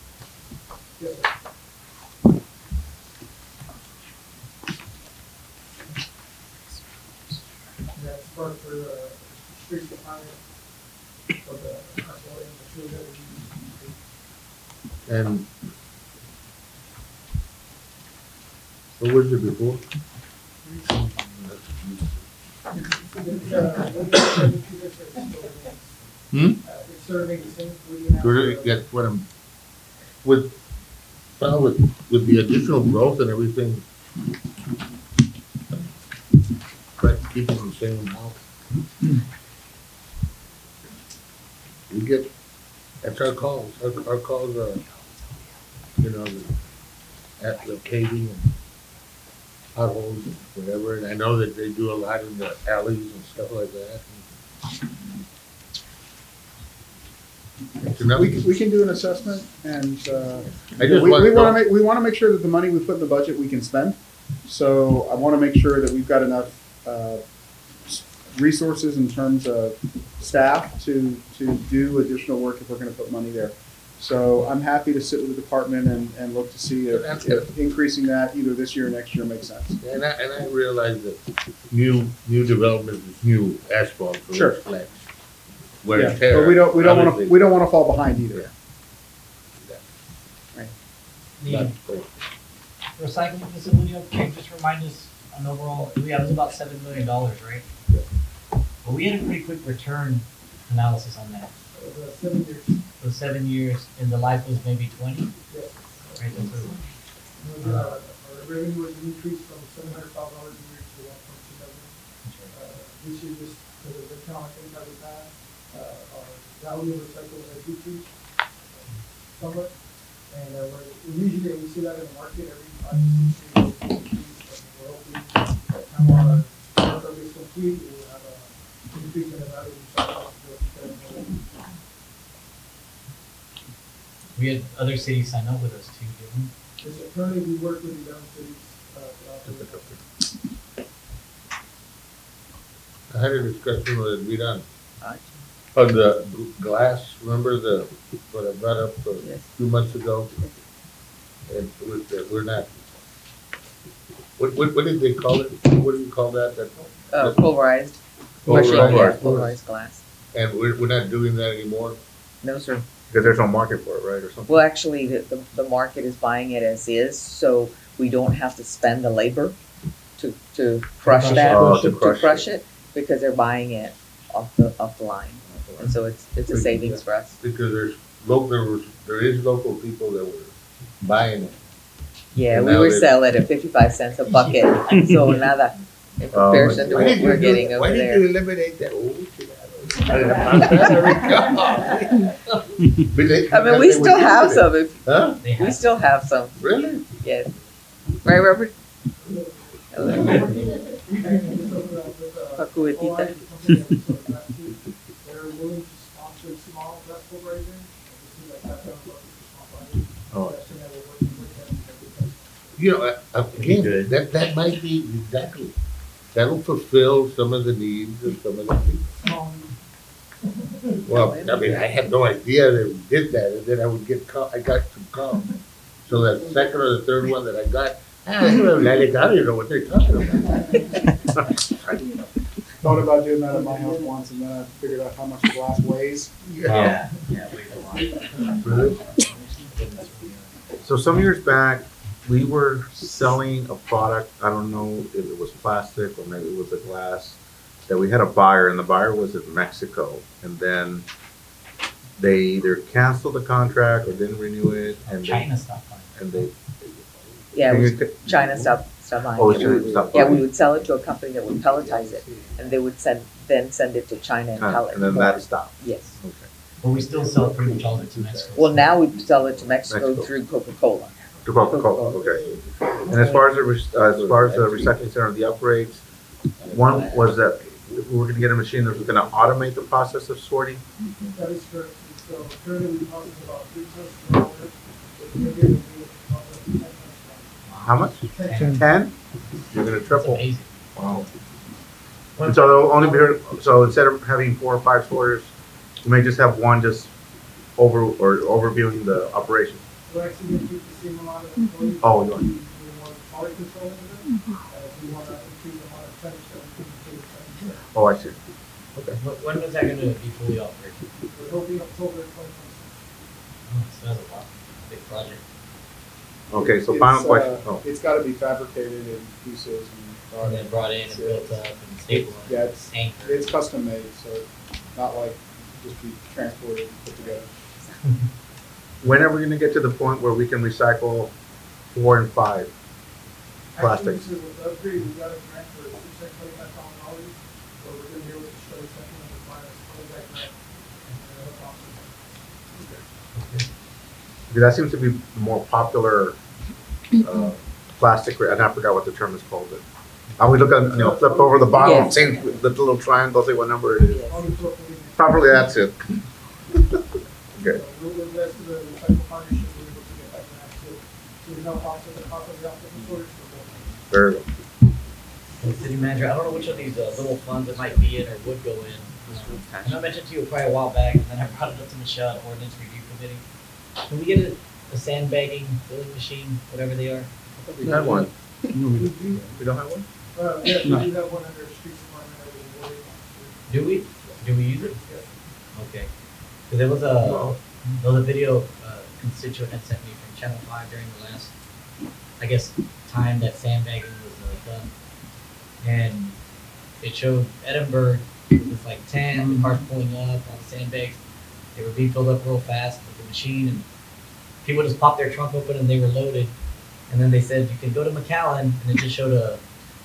Yes, sir. That's part for the street department for the asphalt and the fuel that we use. And what was it before? Hmm? That's what I'm, with, well, with the additional growth and everything, try to keep it the same amount. We get, that's our calls, our calls are, you know, at the paving and potholes, whatever, and I know that they do a lot in the alleys and stuff like that. It's enough. We can do an assessment and, I just we want to wanna know- we wanna make sure that the money we put in the budget, we can spend. So I wanna make sure that we've got enough, resources in terms of staff to do additional work if we're gonna put money there. So I'm happy to sit with the department and look to see if increasing that either this year or next year makes sense. And I realize that new development is new asphalt for Sure. those flats. Wear Yeah, and tear. but we don't wanna, obviously. we don't wanna fall behind either. The recycling facility upgrade, just remind us an overall, it was about $7 million, right? Yeah. But we had a pretty quick return analysis on that. 7 years. For 7 years, and the life was maybe 20? Yes. Right, that's what- Our revenue was increased from $700,000 a year to 1.2 million. This year, just because of the economic impact we've had, our value of recycling has decreased somewhat. And usually we see that in the market every 5 to 6 years. We're hoping by the time our program is complete, we will have an increase in the value of recycling. We had other cities sign up with us too, didn't we? Yes, currently we work with 11 cities throughout the I had a discussion with Viran on the glass, remember what I brought up a few months ago? And we're not, what did they call it? What do you call that? Pulverized. Pulverized. Pulverized glass. And we're not doing that anymore? No, sir. Because there's no market for it, right, or something? Well, actually, the market is buying it as is, so we don't have to spend the labor to crush that, Oh, to to crush crush it, because they're buying it off the line. And so it's a savings for us. Because there is local people that were buying it. Yeah, And we now were they- selling at 55 cents a bucket, so nada, in comparison to Why what did you we're do getting that? over Why did there. you eliminate that? I mean, we still have some, Huh? They we have, still have some, Really? yes. Right, Robert? Pacuetita. They're willing to sponsor small glass pulverizing. This is like that kind of work with small bodies. Oh. That's when we're working with them. You know, again, that might be exactly, that'll fulfill some of the needs of some of the people. Well, I mean, I had no idea that we did that, and then I would I got some calls. So that second or the third one that I got, I don't know what they're talking about. Thought about doing that at my house once and then I figured out how much the glass weighs. yeah, we have a lot. Really? So some years back, we were selling a product, I don't know if it was plastic or maybe it was a glass, that we had a buyer, and the buyer was in Mexico. And then they either canceled the contract or didn't renew it, and China stopped buying. and they. Yeah, Can we- you- China stopped buying Oh, it. China stopped Yeah, buying we it. would sell it to a company that would pelletize it, and they would send it to China and pellet. And then that stopped. Yes. Okay. But we still sell pretty much all of it to Mexico. Well, now we sell it to Mexico Mexico. through Coca-Cola. To Coca-Cola, okay. And as far as the recycling center, the upgrades, one was that we were gonna get a machine that was gonna automate the process of sorting. That is correct. So currently we process about 3 tons per hour. But we're going to be able to process 10 tons per hour. How much? 10? You're gonna It's triple. amazing. Wow. And so they'll only be, so instead of having 4 or 5 sorters, you may just have one just overviewing the operation. We're actually going to keep the same amount of employees. Oh, you are. We want quality control over them. We want to increase the amount of tonnage that we can take. Oh, I see. When is that gonna be fully operational? We're hoping October 2026. Oh, so that's a lot. big project. Okay, so final It's, question. Oh. It's gotta be fabricated in pieces And then brought in and built up and stabilized. Yeah, it's, Anchored. it's custom made, so it's not like just be transported and put together. When are we gonna get to the point where we can recycle 4 and 5 plastics? Actually, with the upgrade, we got a grant for $625,000, so we're gonna be able to show the second of the final, that grant. And that's awesome. Because that seems to be the more popular plastic, and I forgot what the term is called. But I would look at, flip over the bottom, Yeah. see the little triangle, see what number it is. Yes. Properly, that's it. Okay. We're blessed with the recycle partnership, we're able to get that grant, so we help offset the cost of the optical storage for both. Very good. And City Manager, I don't know which of these little funds it might be in or would go in. And I mentioned to you probably a while back, and then I brought it up to Michelle at Ordinance Review Committee. Can we get a sandbagging filling machine, whatever they are? We had one. No, we- We don't have one? Yes, we No. do have one under streets department that we're working on. Do we? Do we use it? Yes. Okay. Because there was a video constituent had sent me from Channel 5 during the last, I guess, time that sandbagging was done. And it showed Edinburgh with like 10, the cars pulling up, all the sandbags. They were being filled up real fast with the machine, and people just popped their trunk open and they were loaded. And then they said, you can go to McAllen, and it just showed a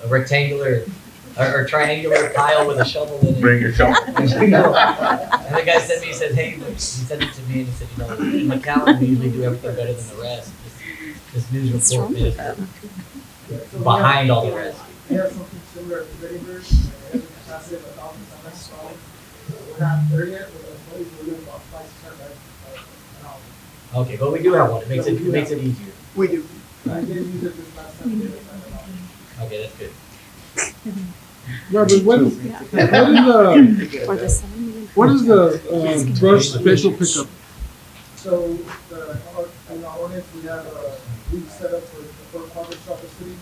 rectangular or triangular pile with a shovel in it. Bring your shovel. And the guy sent me, he said, hey, he sent it to me, and he said, in McAllen, we usually do everything better than the rest. This news report made us behind all the rest. We have something similar to Edinburgh, it has a capacity of 1,000 tons. We're not there yet, we're doing about 500 bags an hour. Okay, but we do have one. It makes it easier. We do. I didn't use it this last time, we did it an hour. Okay, that's good. Robert, what is For the 7 million. what is the brush special pickup? So, in our ordinance, we have, we set up for coverage of the city.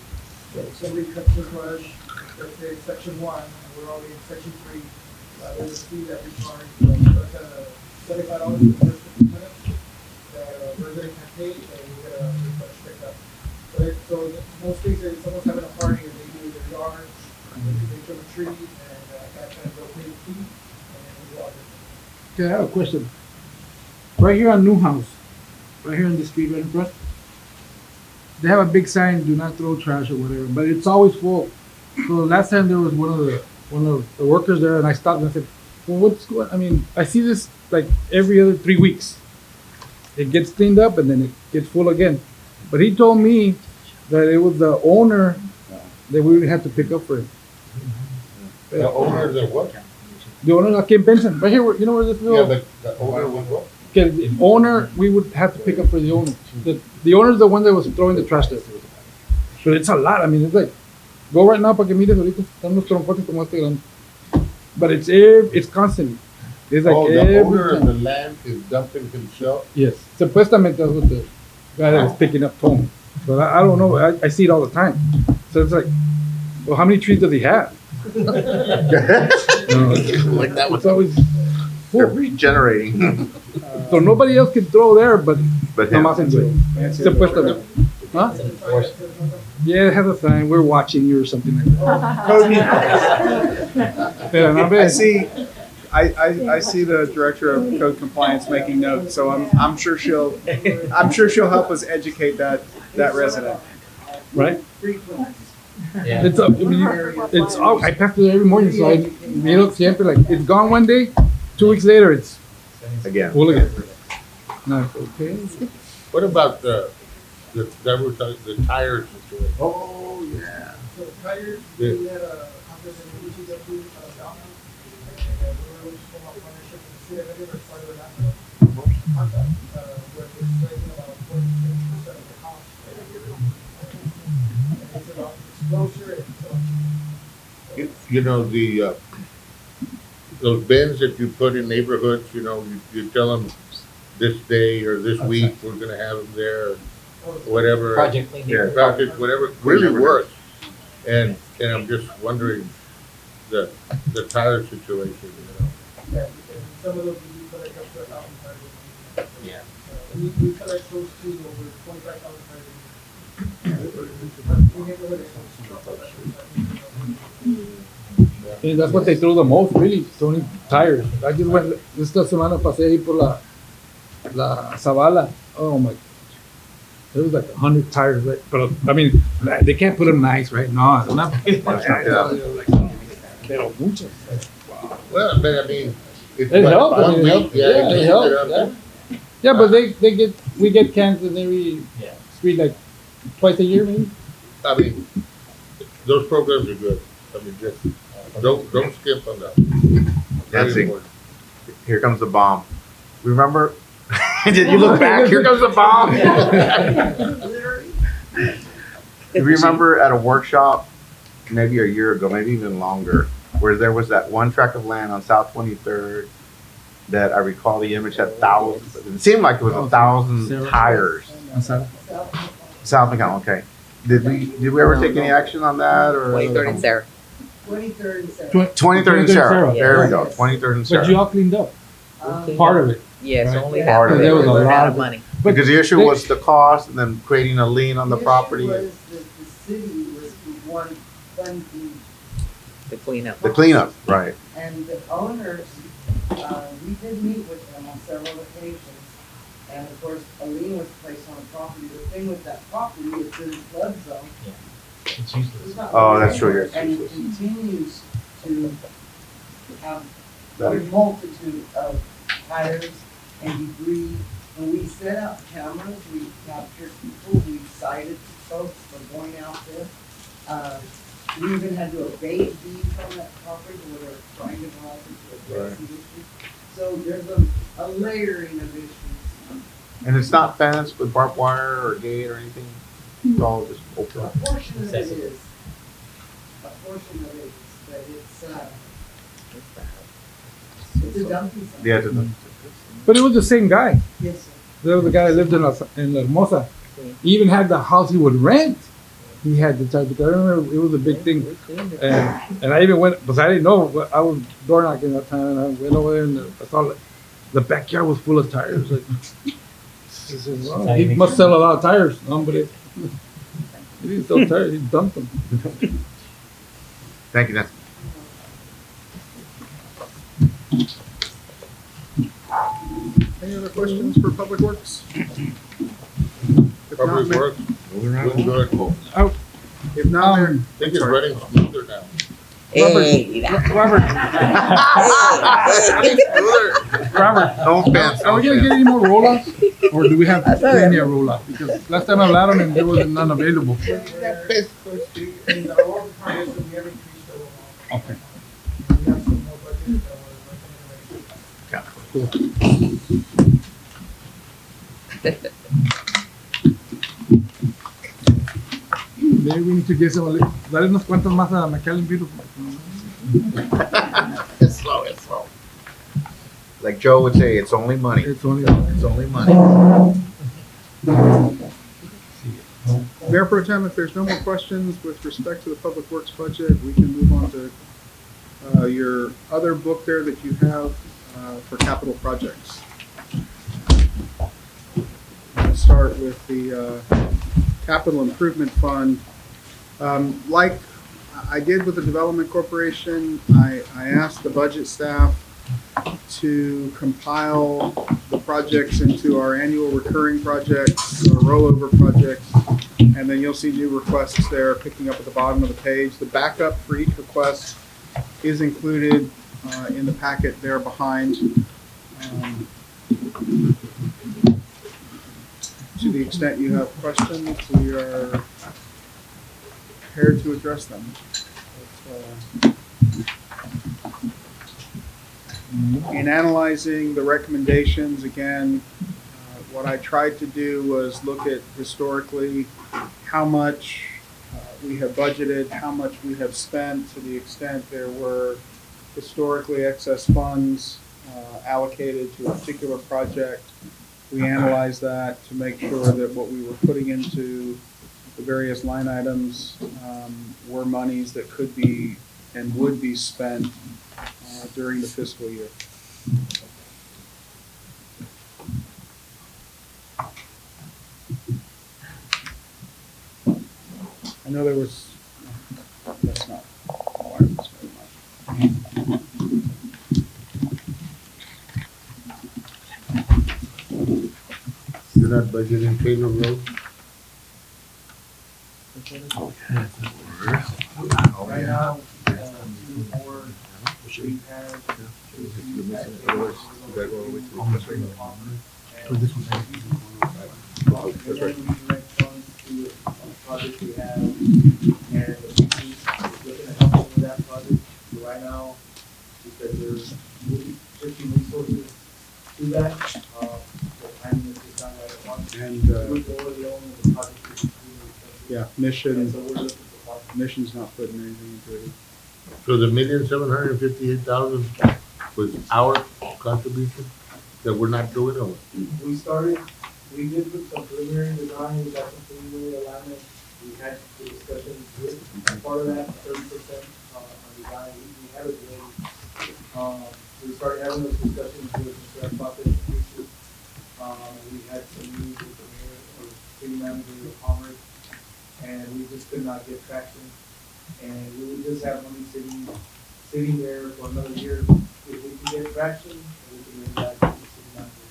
So if somebody cuts their brush, let's say it's section 1, and we're already in section 3, there's a fee that we charge, $75 for the first 15 minutes. The resident can pay, and we get a brush pickup. So in most cases, if someone's having a party and they do their yard, they trim a tree, and that kind of they'll pay the fee, and then we go out there. Okay, I have a question. Right here on Newhouse, right here on the street right in front, they have a big sign, do not throw trash or whatever, but it's always full. So last time there was one of the workers there, and I stopped and I said, well, what's going, I mean, I see this like every other 3 weeks. It gets cleaned up and then it gets full again. But he told me that it was the owner that we would have to pick up for it. The owner of the what? The owner, like in Benson, right here, you know where this Yeah, little, but the owner was what? okay, the owner, we would have to pick up for the owner. The owner is the one that was throwing the trash there. But it's a lot, I mean, it's like, go right now para que mires ahorita, están los troncotes como este grande. But it's constantly. It's like Oh, the every owner of the time. land is dumping himself? Yes, supuestamente that's what the guy that was picking up told me. But I don't know, I see it all the time. So it's like, well, how many trees does he have? Like that It's one. always They're full. regenerating. So nobody else can throw there, but But him. nomás en su. Supuestamente. Huh? It's an enforcement. Yeah, it has a sign, we're watching you or something like that. Pero no, I see, I see the director of code compliance making notes, so I'm sure she'll help us educate that resident. Right? Yeah. It's, I mean, it's, I pass it every morning, so I, siempre like, it's gone one day, 2 weeks later, it's Again. full again. No, okay. What about the tire situation? Oh, yeah. So tires, Yeah. we had a conference in UCW down there, and we were able to form a partnership with the city of Edinburgh as part of the national contract, where we're saving about 40% of the cost every year. And it's about exposure and so. You know, those bins that you put in neighborhoods, you know, you tell them this day or this week, we're gonna have them there, or whatever. Project clean. Yeah. Project, whatever, really works. And I'm just wondering, the tire situation, you know. Yeah, and some of those we do collect up to 1,000 tires. Yeah. We collect those fees over 25,000 per And that's what they throw the most, really, Tony, tires. I just went, esta semana pasé ahí por la Zavala. Oh my, there was like 100 tires, right? But I mean, they can't put them nice, right? No, not. Pero muchos. Well, but I mean, it's It what, helped, I 1 mean, it week, helped. yeah, Yeah, you it keep helped, it up. yeah. Yeah, but we get cans in every Yeah. street like twice a year, maybe. I mean, those programs are good. I mean, just, don't skip on that. Very Dancing. important. Here comes the bomb. Remember? Did you look back? Here comes the bomb. You remember at a workshop, maybe a year ago, maybe even longer, where there was that one tract of land on South 23rd that I recall the image had thousands. It seemed like it was 1,000 tires. South McAllen, okay. Did we ever take any action on that or? 23rd and Sarah. 23rd and Sarah. 23rd and Sarah. Yeah. There we go. 23rd and But you Sarah. all cleaned up. Part of it. Yes, Right. only Part half of of it. it, There was a we ran lot out of of money. But Because the issue they- was the cost and then creating a lien on the property. The issue was that the city was the one funding, The cleanup. The cleanup, right. and the owners, we did meet with them on several occasions. And of course, a lien was placed on the property. The thing with that property, it's in a flood zone. It's It's useless. not Oh, going that's true, anywhere, yes, and yes, it yes. continues to have That a is- multitude of tires and debris. When we set up cameras, we captured people, we cited folks for going out there. We even had to abate deeds on that property where they're trying to go out into a grassy issue. So there's a layering of issues. And it's not fenced with barbed wire or gate or anything? It's all just A open? portion of it Accessible. is. A portion of it is, but it's a dumping site. Yeah, it's But it was the same guy. Yes, sir. There was a guy that lived in La Hermosa. He even had the house he would rent. He had the type, because I remember it was a big thing. And I even went, because I didn't know, but I was door knocking that time, and I went over there and I saw the backyard was full of tires. Like, I said, wow, he must sell a lot of tires. No, but he didn't sell tires, he dumped them. Thank you, Nancy. Any other questions for Public Works? If not, Public Ma- Works, looking good. If not, Mayor, I think it's running smoother now. Hey, Robert, Robert, No offense. are we gonna get any more roll-offs? Or do we have plenty of roll-offs? Because last time I allowed them and there was none available. In the old times, we never increased the amount. Okay. We have some more budget, Maybe we need to get some, dale unos cuantos más a McAllen Beautiful. It's slow, it's slow. Like Joe would say, it's only money. It's only, It's only money. Mayor Pro Tem, if there's no more questions with respect to the Public Works budget, we can move on to your other book there that you have for capital projects. Let's start with the Capital Improvement Fund. Like I did with the Development Corporation, I asked the budget staff to compile the projects into our annual recurring projects, or rollover projects, and then you'll see new requests there picking up at the bottom of the page. The backup for each request is included in the packet there behind. To the extent you have questions, we are prepared to address them. In analyzing the recommendations, again, what I tried to do was look at historically how much we have budgeted, how much we have spent, to the extent there were historically excess funds allocated to a particular project. We analyzed that to make sure that what we were putting into the various line items were monies that could be and would be spent during the fiscal year. know there was, that's not wireless very much. You're not budgeting Taylor Road? Right now, two more, we had. You're missing it, otherwise you gotta go all the way to the plus right now. That's right. We direct funds to a project we have, and the PC is looking to help us with that project. So right now, because there's shifting resources to that, the timing is just not right at once. And, With the lower the owner of the project is extremely expensive. yeah, And mission, so we're looking for partners. mission's not putting anything into it. So the 1,758,000 was our contribution that we're not doing or what? We started, we did with some preliminary design, we got some preliminary alignment, we had the discussions with, as part of that, 30% on design, we had it ready. We started having those discussions with Mr. Alpate increases, and we had some meetings with the mayor, or city manager of Commerce, and we just could not get traction. And we would just have money sitting there for another year. If we can get traction, then we can bring that to the city manager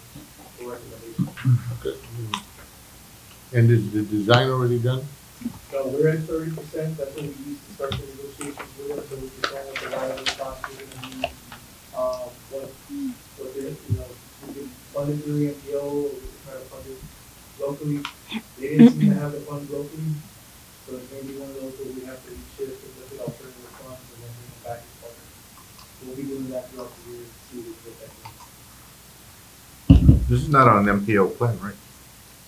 for recommendation. Okay. And is the design already done? So we're at 30%, that's what we used to start the negotiations with them, so we can tell what the right of the cost is gonna be. What they're, we can fund it through the MPO, or we can try to fund it locally. They didn't seem to have the funds locally, so it may be one of those where we have to reshift and look at alternative funds and then bring it back to partners. We'll be doing that throughout the year to see what that means. This is not on an MPO plan, right?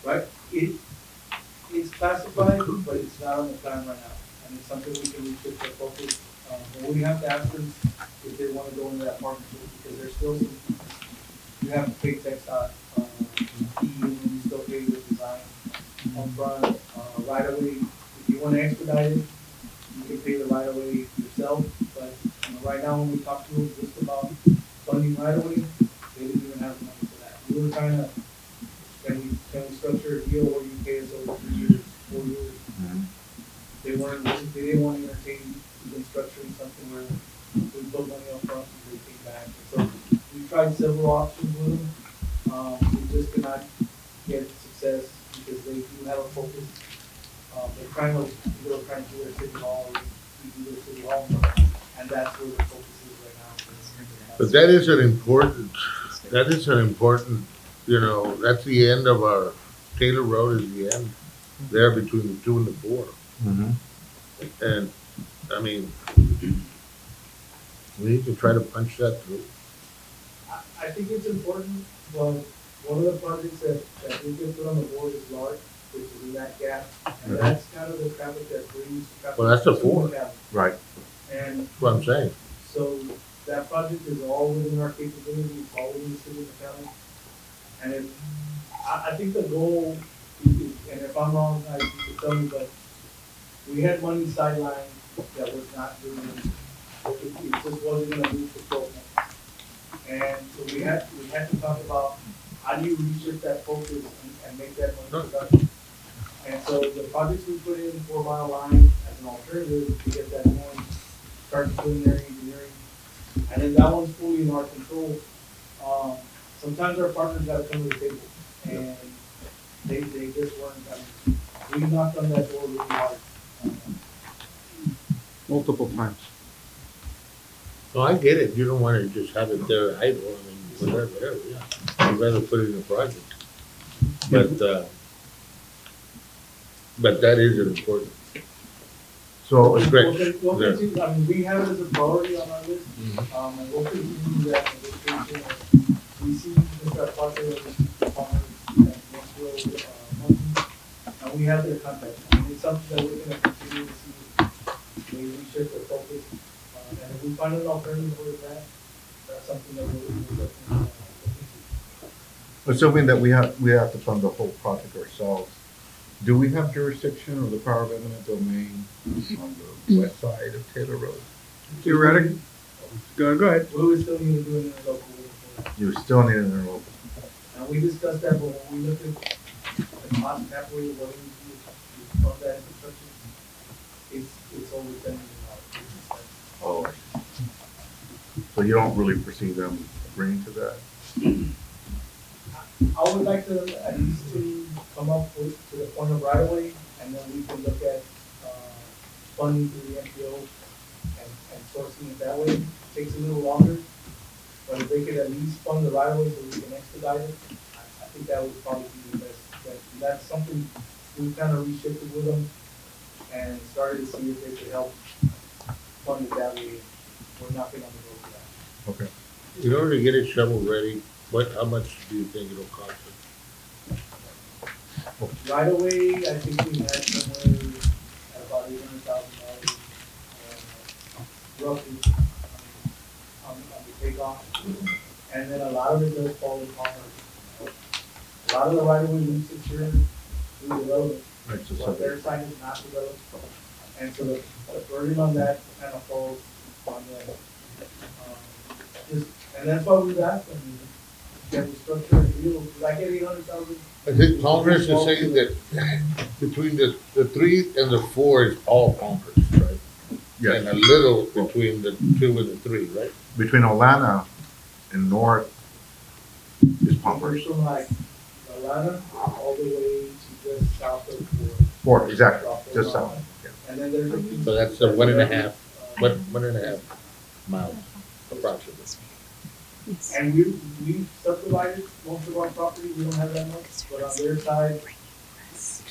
Right? It's classified, but it's not on the plan right now. And it's something we can reshift our focus. And we have to ask them if they want to go into that partnership, because there's still some, you have to pay TechStot, and you still pay the design upfront, right away. If you want to expedite it, you can pay the right away yourself. But right now, when we talk to them just about funding right away, they didn't even have the money for that. We were trying to, can we structure a deal where you pay us over 3 years, 4 years? They didn't want to entertain even structuring something where we put money up front and they came back. And so we tried several options with them. We just could not get success because they do have a focus. They were trying to do their city hall, we do their city hall, and that's where the focus is right now. But that is an important, that's the end of our, Taylor Road is the end, there between the 2 and the 4. And, I mean, we need to try to punch that through. I think it's important, but one of the projects that we can put on the board is LARC, which is in that gap. And that's kind of the traffic that brings traffic. Well, that's the to 4. McAllen. Right. And That's what I'm saying. so that project is all within our capability, it's all within the city of McAllen. And I think the goal, and if I'm wrong, you can tell me, but we had money sidelined that was not doing, it just wasn't gonna move the program. And so we had to talk about how do you reshift that focus and make that money productive. And so the projects we put in 4 Mile Line as an alternative to get that going, start the preliminary engineering, and then that one's fully in our control. Sometimes our partners gotta come to the table, and they just weren't coming. We knocked on that door really hard. Multiple times. No, I get it. You don't want to just have it there idle, I mean, whatever, yeah. I'd rather put it in a project. But that is important. So, We'll Great. continue, I mean, we have it as a priority on our list, and we'll continue that negotiation. We see Mr. Alpate and Commerce and Maxwell, and we have their contact. I mean, it's something that we're gonna continue to see, maybe we shift their focus. And if we find an alternative for that, that's something that we're looking into. assuming that we have to fund the whole project ourselves, do we have jurisdiction or the power of eminent domain on the west side of Taylor Road? Theoretically, go ahead. We would still need to do it in a local. You still need an interlocal. And we discussed that, but when we look at the cost halfway, what do we do, fund that infrastructure? it's over $10 million. Oh. So you don't really foresee them agreeing to that? I would like to at least to come up with, to the point of right of way, and then we can look at, funding through the MPO and sourcing it that way. Takes a little longer, but if they could at least fund the right of way so we can expedite it, I think that would probably be the best. That's something we kind of reshifted with them and started to see if they could help fund it that way. We're knocking on the door for that. Okay. In order to get it shovel ready, how much do you think it'll cost us? Right away, I think we had somewhere at about $800,000, roughly, on the takeoff. And then a lot of it does fall in commerce. A lot of the right away we secure through development, Right, so but their side is not developed. And so the burden on that kind of falls on them. And that's why we've asked them, can we structure a deal, because I get 800,000. I think Congress is saying that between the 3 and the 4 is all Congress, right? Yeah. And a little between the 2 and the 3, right? Between Olana and North is Palmers. From like Atlanta all the way to just south of Fort, exactly, just south. Yeah. And then there's a piece. So that's a 1.5 miles approximately. And we subdivided most of our property, we don't have that much, but on their side,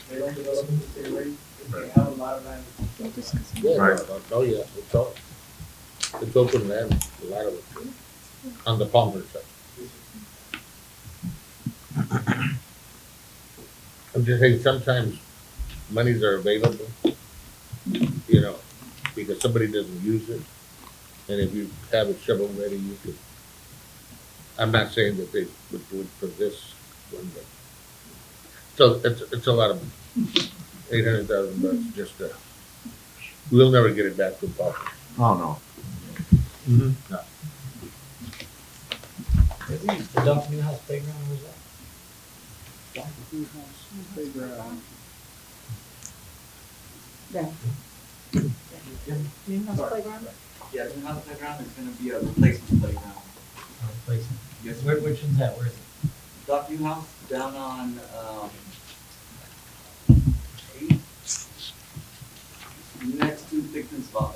they don't develop at the same rate, they have a lot of land. Yeah, Right. oh yeah, it's open land, a lot of it, on the Palmer side. I'm just saying, sometimes monies are available, because somebody doesn't use it. And if you have a shovel ready, you could, I'm not saying that they would do it for this one, but, so it's a lot of money. $800,000 just we'll never get it back from Palmer. Oh, no. Mm-hmm. No. Is the Dr. Newhouse playground, where's that? Playground. Newhouse playground? Yeah, the Newhouse playground is gonna be a replacement playground. Replacement. Yes, Which one's that? Where is it? Doc Newhouse down on, 8, next to Dickman's Valley.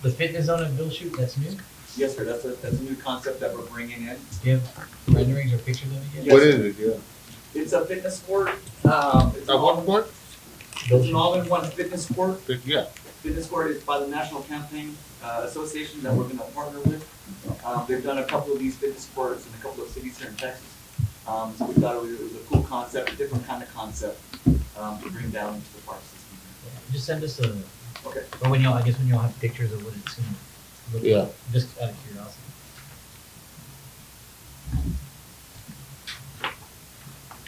The fitness zone in Bill Shoot, that's new? Yes, sir, that's a new concept that we're bringing in. Do you have renderings or pictures of it yet? Yes, What sir. is it, yeah? It's a fitness court, it's A one court? It's an all-in-one fitness court. Yeah. Fitness court is by the National Campaign Association that we're gonna partner with. They've done a couple of these fitness courts in a couple of cities here in Texas. So we thought it was a cool concept, a different kind of concept, to bring down into the park system. Yeah, just send us a, Okay. or when I guess when y'all have pictures of what it's gonna look Yeah. like, just out of curiosity.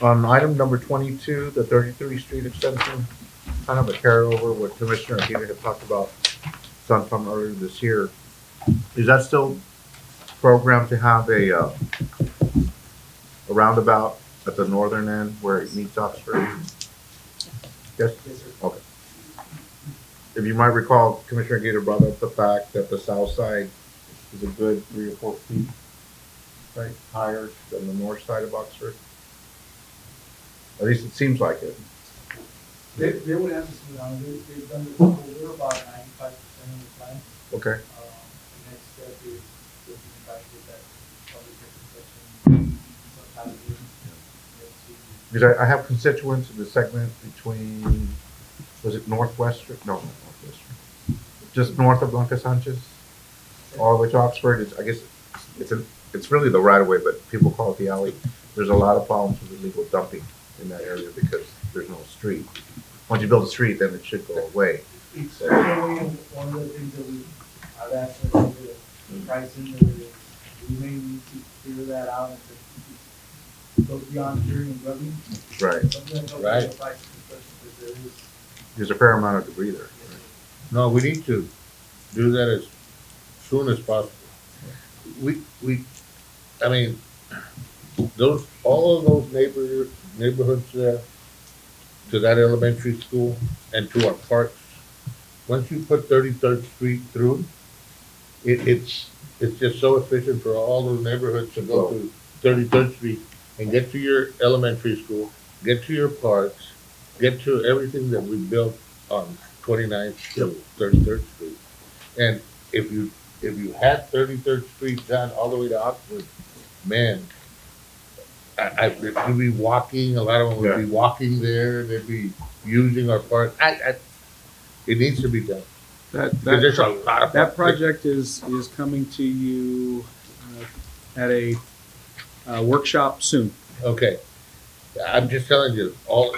On item number 22, the 33rd Street extension, kind of a carryover what Commissioner Peter had talked about sometime earlier this year. Is that still programmed to have a roundabout at the northern end where it meets Oxford? Yes? Yes, sir. Okay. If you might recall, Commissioner Gator brought up the fact that the south side is a good 3 or 4 feet, right, higher than the north side of Oxford. At least it seems like it. They would have to see now, they've done this before, we're about 95% of the plan. Okay. The next step is looking back with that public section, sometime in, Because I have constituents in the segment between, was it Northwestern? No, not Northwestern. Just north of Blanca Sanchez, all the way to Oxford. I guess it's really the right of way, but people call it the alley. There's a lot of problems with illegal dumping in that area because there's no street. Once you build a street, then it should go away. It's really one of the things that I've asked them to do, the pricing, we may need to figure that out if it goes beyond here and rubbing. Right. Something that helps Right. with the price, because there is. There's a fair amount of debris there. No, we need to do that as soon as possible. I mean, all of those neighborhoods there, to that elementary school and to our parks, once you put 33rd Street through, it's just so efficient for all those neighborhoods to go to 33rd Street and get to your elementary school, get to your parks, get to everything that we built on 29th to 33rd Street. And if you had 33rd Street done all the way to Oxford, man, we'd be walking, a lot of them would be walking there, they'd be using our park. It needs to be done. Because there's a lot of That project is coming to you at a workshop soon. Okay. I'm just telling you, all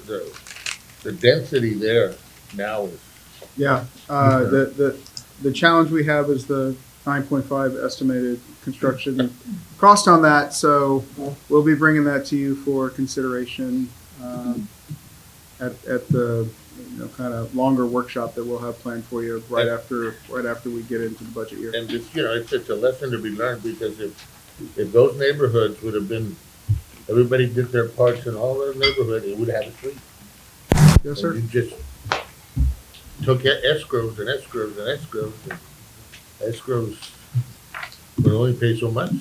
the density there now is. Yeah, the challenge we have is the 9.5 estimated construction cost on that, so we'll be bringing that to you for consideration at the kind of longer workshop that we'll have planned for you right after we get into the budget year. And just, it's a lesson to be learned, because if those neighborhoods would have been, everybody did their parts in all those neighborhoods, it would have a street. Yes, sir. And you just took escrows and escrows and escrows, and escrows would only pay so much.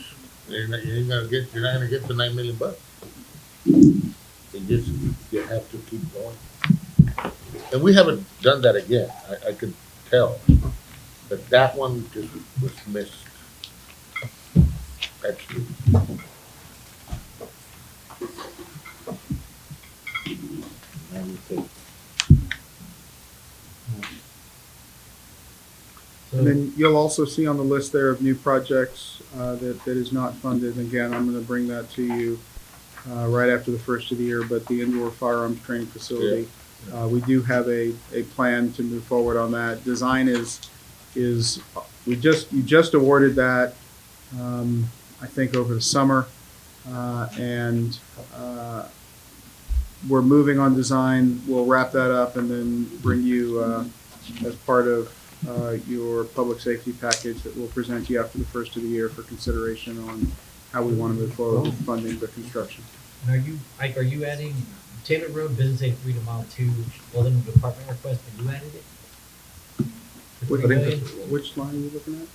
You're not gonna get the $9 million. You have to keep going. And we haven't done that again. I could tell. But that one just was missed. Absolutely. And then you'll also see on the list there of new projects that is not funded. Again, I'm going to bring that to you right after the first of the year, but the indoor firearms training facility, we do have a plan to move forward on that. Design is you just awarded that, I think, over the summer, and we're moving on design. We'll wrap that up and then bring you as part of your public safety package that we'll present to you after the first of the year for consideration on how we want to move forward with funding the construction. And are you adding Taylor Road, Business 83 to Mile 2, wasn't a department request, but you added it? For $3 million? Which line are you looking at?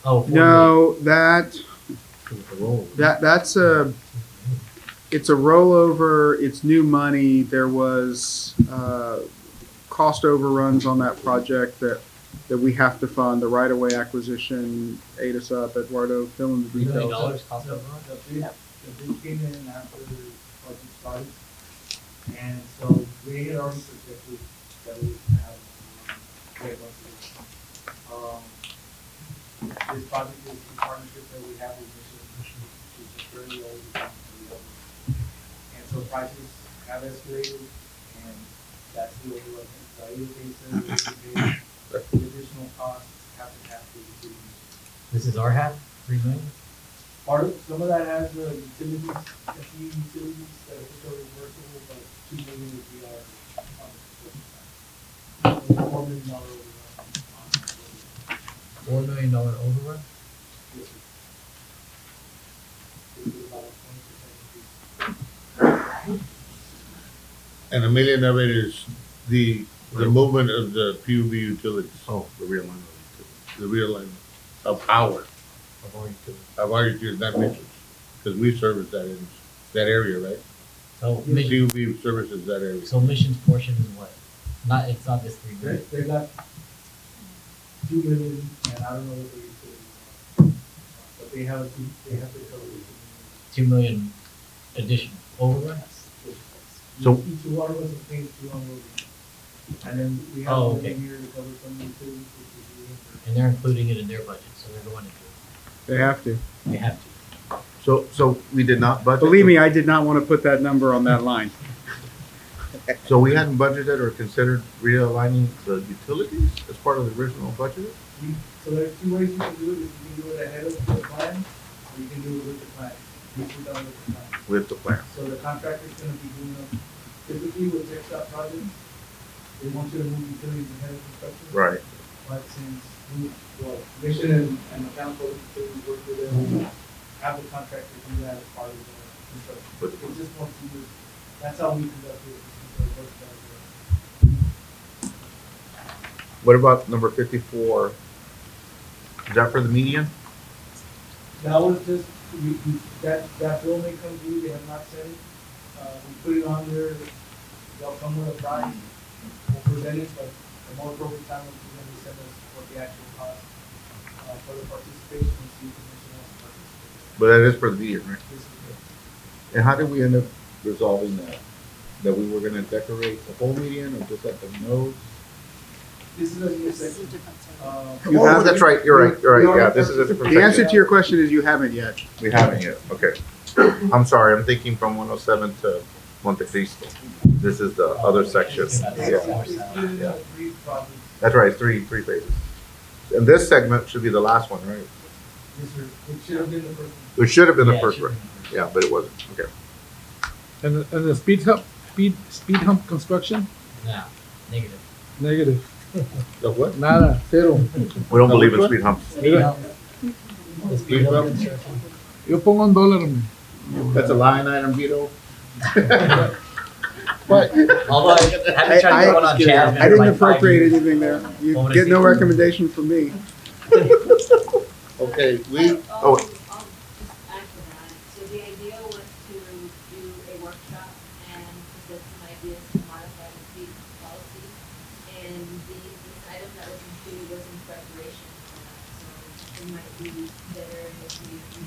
Oh, $4 No, that's it's a rollover. It's new money. There was cost overruns on that project that we have to fund. The right-of-way acquisition ate us up. Eduardo, fill in the $3 million details. cost overrun? The bid came in after the budget started, and so we had already projected that we would have great budget. This project is a partnership that we have with Mission, which is fairly old. And so prices have escalated, and that's the overall. So either case, the additional costs have to have to be. This is our half, $3 million? Part of, some of that has the utilities, a few utilities that are reversible, but $2 million would be our, $4 million overrun. $4 million overrun? Yes, sir. It would be about a 20% increase. And $1 million of it is the movement of the PUB utilities. Oh, the realignment. The realignment of our utilities, not Mitchell's, because we service that area, right? So PUB services that area. So Mission's portion is what? It's not this $3 million. They got $2 million, and I don't know what the utilities are, but they have to cover it. $2 million additional overrun? So- Each one of us is paying $2 million. And then we have Oh, $1 okay. million here to cover some utilities, which is reimbursed. And they're including it in their budget, so they're going to do They have to. it. They have to. So we did not budget. Believe me, I did not want to put that number on that line. So we hadn't budgeted or considered realigning the utilities as part of the original budget? So there's two ways you can do it. You can do it ahead of the plan, or you can do it with the plan. Which we done with the plan. With the plan. So the contractor's gonna be doing them, typically with TechStop projects, they want you to move utilities ahead of construction. Right. But since Mission and the council, work with them, have the contractor do that as part of the construction. But- It's just more to, that's how we conduct it. What about number 54? Is that for the median? That was just, that bill may come due, they have not said it. We put it on there, they'll come with a price, we'll present it, but the more appropriate time is when they send us what the actual cost, for the participation, and see if the commission wants to participate. But that is for the median, right? This is it. And how did we end up resolving that? That we were gonna decorate the whole median or just at the nose? This is a new section. You Oh, haven't- that's right, you're right, yeah, this is a different The answer section. to your question is you haven't yet. We haven't yet, okay. I'm sorry, I'm thinking from 107 to Monte Cristo. This is the other section, yeah. Three projects. That's right, it's three phases. And this segment should be the last one, right? Yes, sir. It should have been the first one. It should have been the Yeah, it first should one, yeah, but it wasn't, okay. And the speed hump construction, No, negative. negative. The what? Nada, cero. We don't believe in speed humps. Speed hump. The speed hump construction. Yo pongo $1, man. That's a line item, Vito. What? Although I haven't tried to get one on Jasmine. I for didn't like 5 appropriate years. anything there. You What would get it no be? recommendation from me. Okay, we, Oh. I'll just add to that. So the idea was to do a workshop and present some ideas to modify the fee policy. And this item that was included was in preparation for that. So it might be better if we do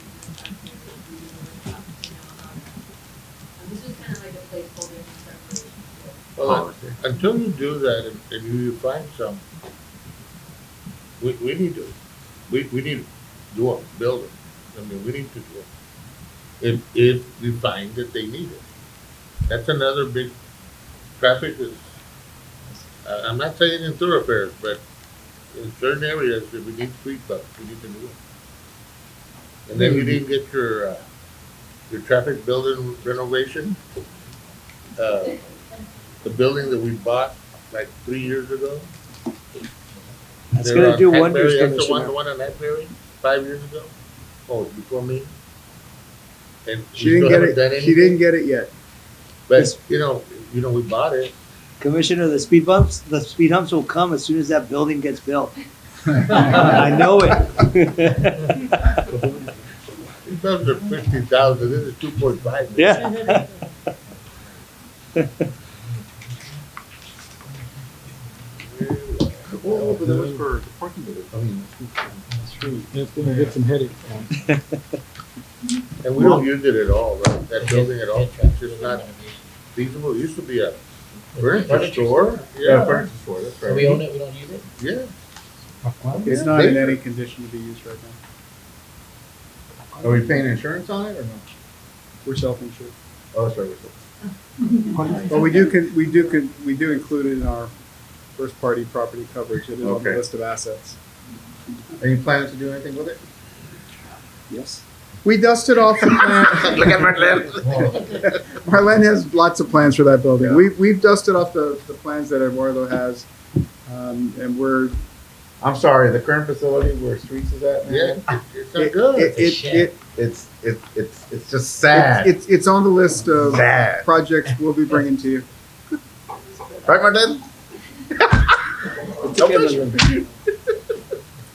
the workshop, how that. This was kind of like a placeholder in preparation. well, until you do that and you find some, we need to, we need to do a building. I mean, we need to do it. If we find that they need it. That's another big, traffic is, I'm not saying in thoroughfares, but in certain areas, if we need street bumps, we need to do it. And then you didn't get your traffic building renovation. The building that we bought like 3 years ago. That's They're gonna on do wonders, Hackberry. That's the Commissioner. one on Hackberry, 5 years ago? Oh, before me? And we She didn't still get haven't done it. She anything? didn't get it yet. But, you know, we bought it. Commissioner, the speed humps will come as soon as that building gets built. I know it. Those are 50,000, this is 2.5. Yeah. Oh, but that was for the parking lot. I mean, It's gonna get some headaches. And we don't use it at all, right? That building at all, it's just not feasible. It used to be a furniture store. Yeah, furniture store, that's So we own it, we don't use it? Yeah. It's not in any condition to be used right now. Are we paying insurance on it or no? We're self-insured. Oh, that's right, we're But we do include it in our first-party property coverage. It is on the Okay. list of assets. Any plans to do anything with it? Yes. We dusted off the plan. Look at Marlene. Marlene has lots of plans for that building. Yeah. We've dusted off the plans that Eduardo has. And we're. I'm sorry, the current facility where Streets is at, man? Yeah, it's not good. It's just sad. It's on the list of Sad. projects we'll be bringing to you. Right, Marlene?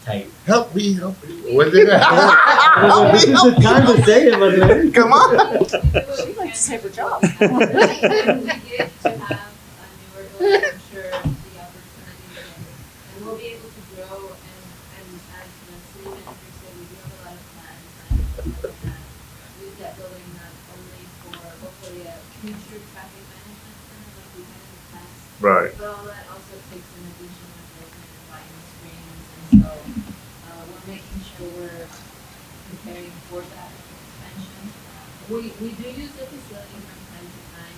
Tight. Help me. When did This is the time to say it, but Come on. We'd like to say for job. We get to have a newer building, I'm sure the opportunity and we'll be able to grow and as the city manager said, we do have a lot of plans and use that building not only for hopefully a future traffic management center like we had in the past, Right. but all that also takes in addition of resident and buying screens and so we're making sure we're preparing for that expansion. We do use the facility from time to time.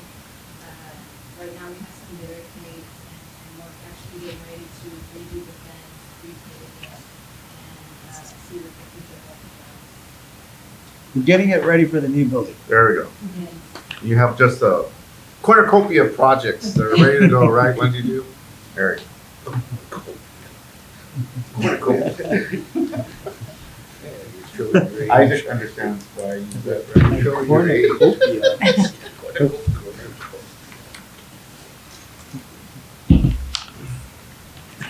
Right now we have some barricades and we're actually getting ready to redo the fence, repaint it up, and see what the future holds. we're getting it ready for the new building. There we go. Yes. You have just a cornucopia of projects that are ready to go, right? When do you do? There you go. Isaac understands why I use that. Right? Show your age.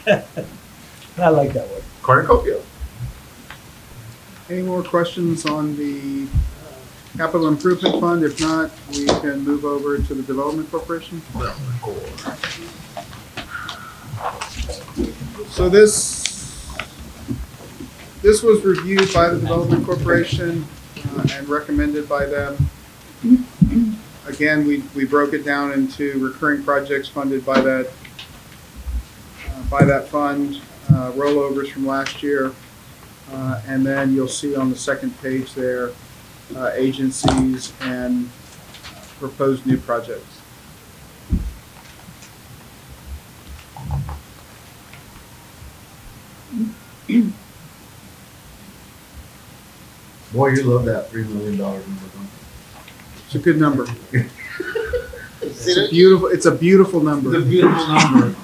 I like that word. Cornucopia. Any more questions on the capital improvement fund? If not, we can move over to the development corporation. So this was reviewed by the development corporation and recommended by them. Again, we broke it down into recurring projects funded by that fund, rollovers from last year. And then you'll see on the second page there, agencies and proposed new projects. Boy, you love that $3 million number, don't you? It's a good number. It's a beautiful number. It's a beautiful number.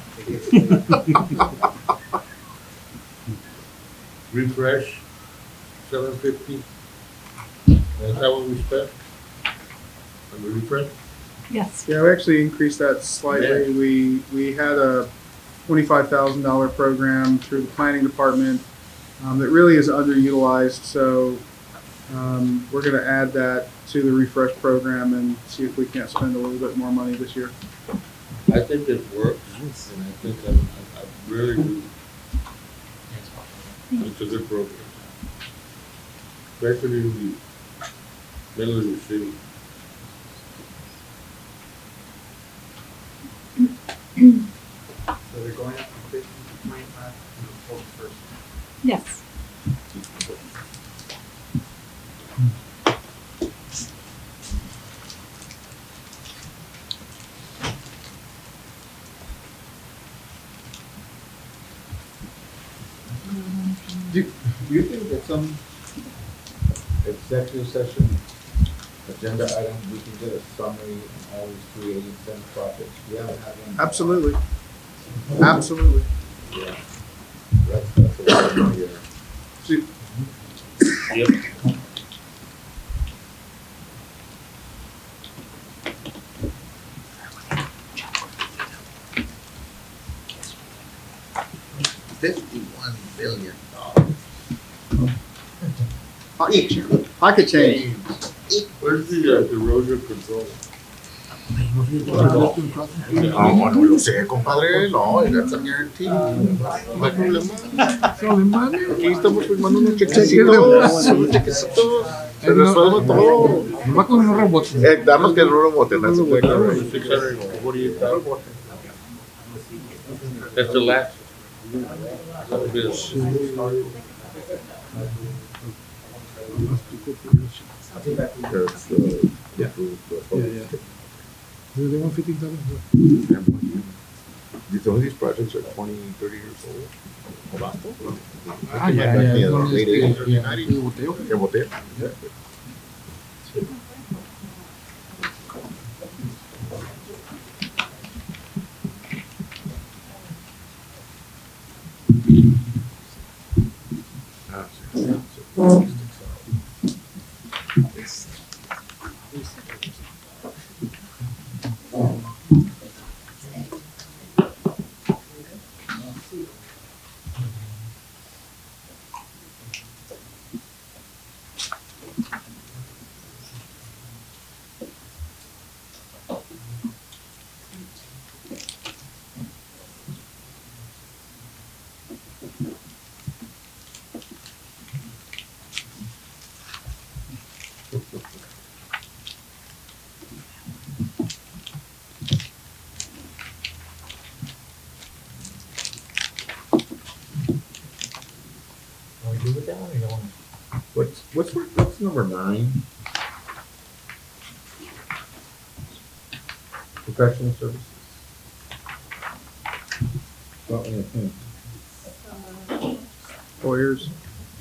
Refresh, 750. Is that what we spent? On the refresh? Yes. Yeah, we actually increased that slightly. We had a $25,000 program through the planning department that really is underutilized. So we're going to add that to the refresh program and see if we can't spend a little bit more money this year. I think it works, and I think I really do. It's a good program. Especially in the middle of the city. So they're going up from 50 to 25 and the full first. Yes. Do you think that some executive session agenda item, we can get a summary on all these 387 projects? We haven't had one. Absolutely. Absolutely. Yeah. That's a lot of money there. Yep. $51 billion. Pocket change. Where's the erosion control? No, no lo sé, compadre. No, that's a guarantee. No hay problema. Aquí estamos firmando unos chequecitos. Unos chequecitos. Se resuelve todo. Nomás con un rebote. Damos que no rebote. That's a good That's the last. They want 15,000. Some of these projects are 20, 30 years old. Ah, yeah. Late 80s, early Yeah. 90s. El boteo. What's number 9? Professional services. Well, yeah, 4 years.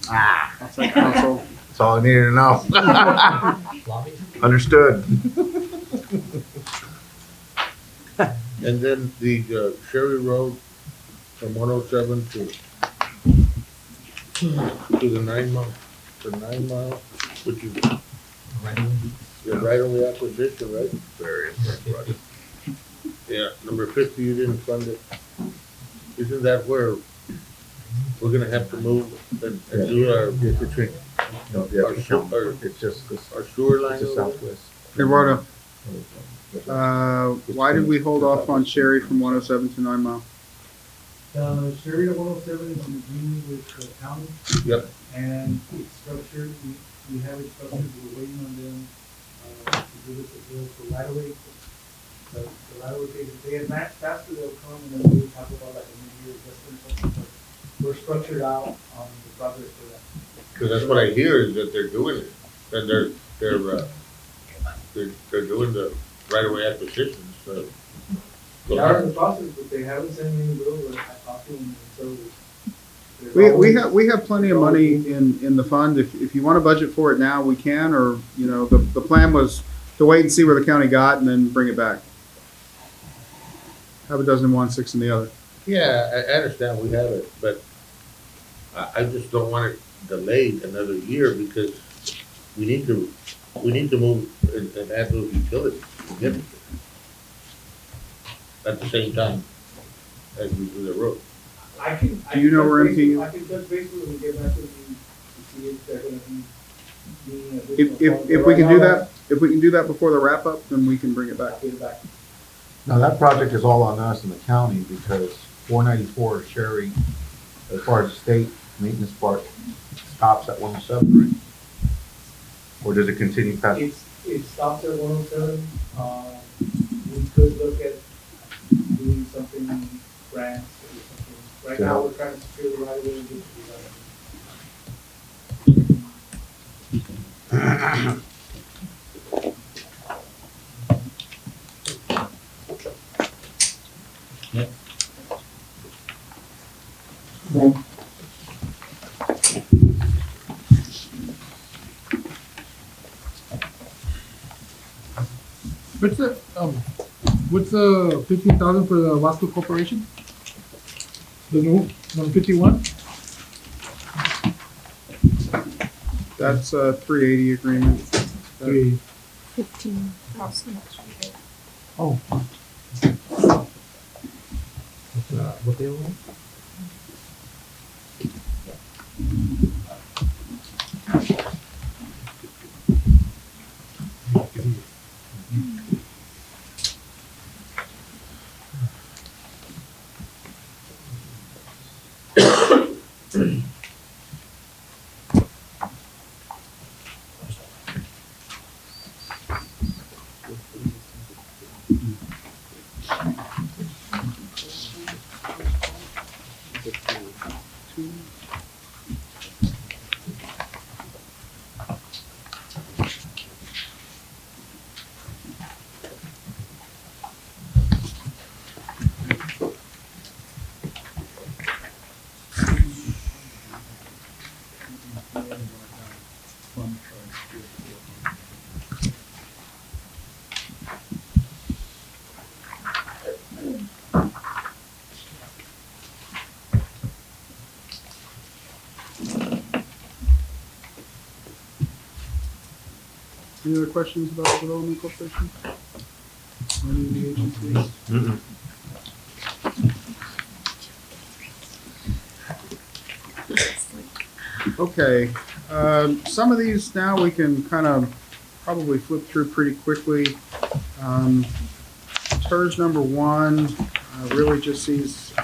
Outside counsel. That's all I needed to know. Lobby? Understood. And then the Sherry Road from 107 to the 9 mile, which is the right of way acquisition, right? Very important project. Yeah, number 50, you didn't fund it. isn't that where we're gonna have to move and do our, No, yeah, Our sewer- our- it's just this, our sewer line it's just over there? southwest. Eduardo, why did we hold off on Sherry from 107 to 9 Mile? Sherry to 107 is in agreement with the county. Yep. And it's structured, we have it structured, we're waiting on them, to give us a bill for right away. The right away, if they advance faster, they'll come and then we'll talk about like a mid-year adjustment or something, but we're structured out on the progress for that. Cause that's what I hear is that they're doing it, and they're doing the right of way acquisitions, so. They are in the process, but they haven't sent me any bill, but I talked to them, so. We have plenty of money in the fund. If you want to budget for it now, we can, or, you know, the plan was to wait and see where the county got and then bring it back. Have a dozen in one, 6 in the other. Yeah, I understand we have it, but I just don't want it delayed another year because we need to move and add those utilities significantly at the same time as we do the road. Do you know where MTU? I can touch base with them and get back with you to see if they're gonna be needing additional funds. If we can do that before the wrap up, then we can bring it back. Get it back. Now, that project is all on us in the county because 494 Sherry, as far as the state maintenance part, stops at 107, right? Or does it continue past? It stops at 107. We could look at doing something grants or something. Right now, we're trying to secure the right of way and get to the right of way. What's the 15,000 for the Wasco Corporation? The new 151? That's a 380 agreement. 15,000. Oh. What they want? Any other questions about the Development Corporation? Any of the agencies? Okay, some of these now we can kind of probably flip through pretty quickly. TERS number 1 really just sees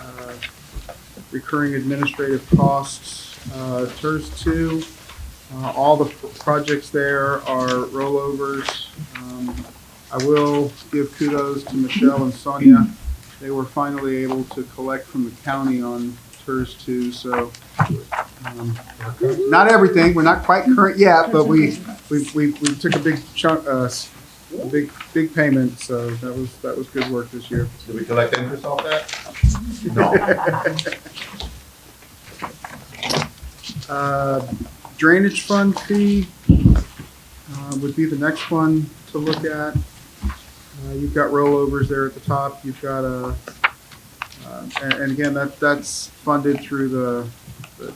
recurring administrative costs. TERS 2, all the projects there are rollovers. I will give kudos to Michelle and Sonia. They were finally able to collect from the county on TERS 2, so not everything. We're not quite current yet, but we took a big chunk, a big payment, so that was good work this year. Did we collect interest off that? No. Drainage fund fee would be the next one to look at. You've got rollovers there at the top. You've got and again, that's funded through the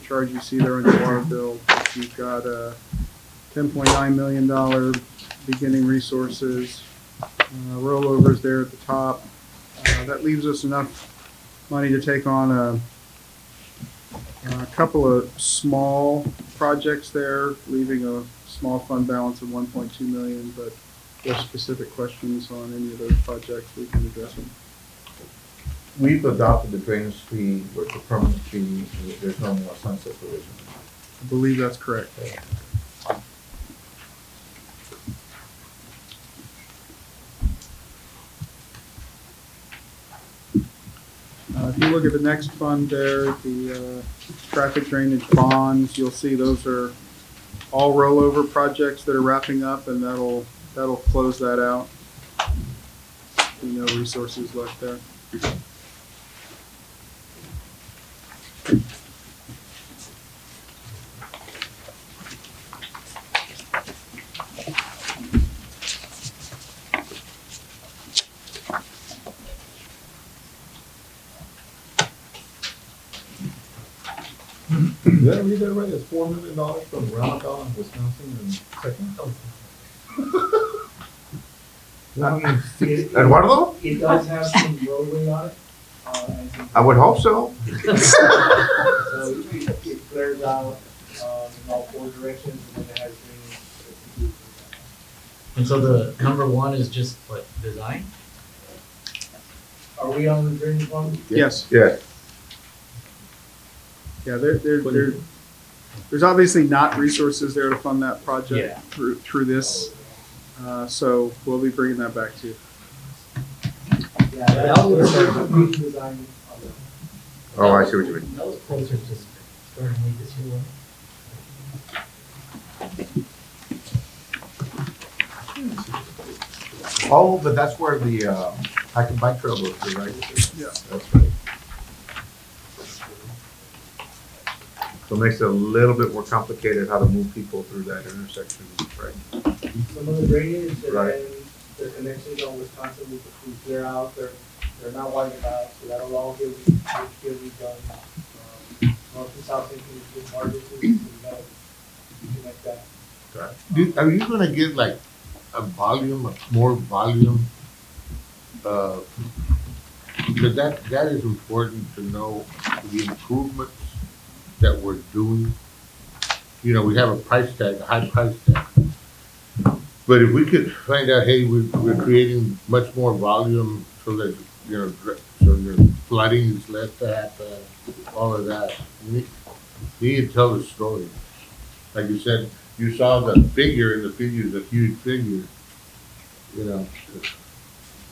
charge you see there on your water bill. You've got a $10.9 million beginning resources, rollovers there at the top. That leaves us enough money to take on a couple of small projects there, leaving a small fund balance of 1.2 million, but if there are specific questions on any of those projects, we can address them. We've adopted the drainage fee with the permanent fee, there's no more sunset provision. I believe that's correct. If you look at the next fund there, the traffic drainage bonds, you'll see those are all rollover projects that are wrapping up, and that'll close that out. No resources left there. Did I read that right? It's $4 million from Roundabout, Wisconsin, and second. And what of them? It does have some roadway on it, and some, I would hope so. so it flares out, in all four directions, and then it has drainage. And so the number one is just what, design? Are we on the drainage one? Yes. Yeah. Yeah, there's obviously not resources there to fund that project through this, so we'll be bringing that back to you. Yeah, that was design on the. Oh, I see what you mean. That was closer to starting late this year, wasn't it? Oh, but that's where the hike and bike trail goes through, right? Yeah. That's right. So it makes it a little bit more complicated how to move people through that intersection, right? Some of the drainage and Right. then the connections on Wisconsin, we clear out, they're not widened out, so that'll all get redone. North and south thinking is margins, so we gotta connect that. Are you gonna get like more volume? Because that is important to know the improvements that we're doing. You know, we have a price tag, a high price tag. But if we could find out, hey, we're creating much more volume so that, you know, so your flooding is less to happen, all of that. You need to tell the story. Like you said, you saw the figure, and the figure is a huge figure, you know.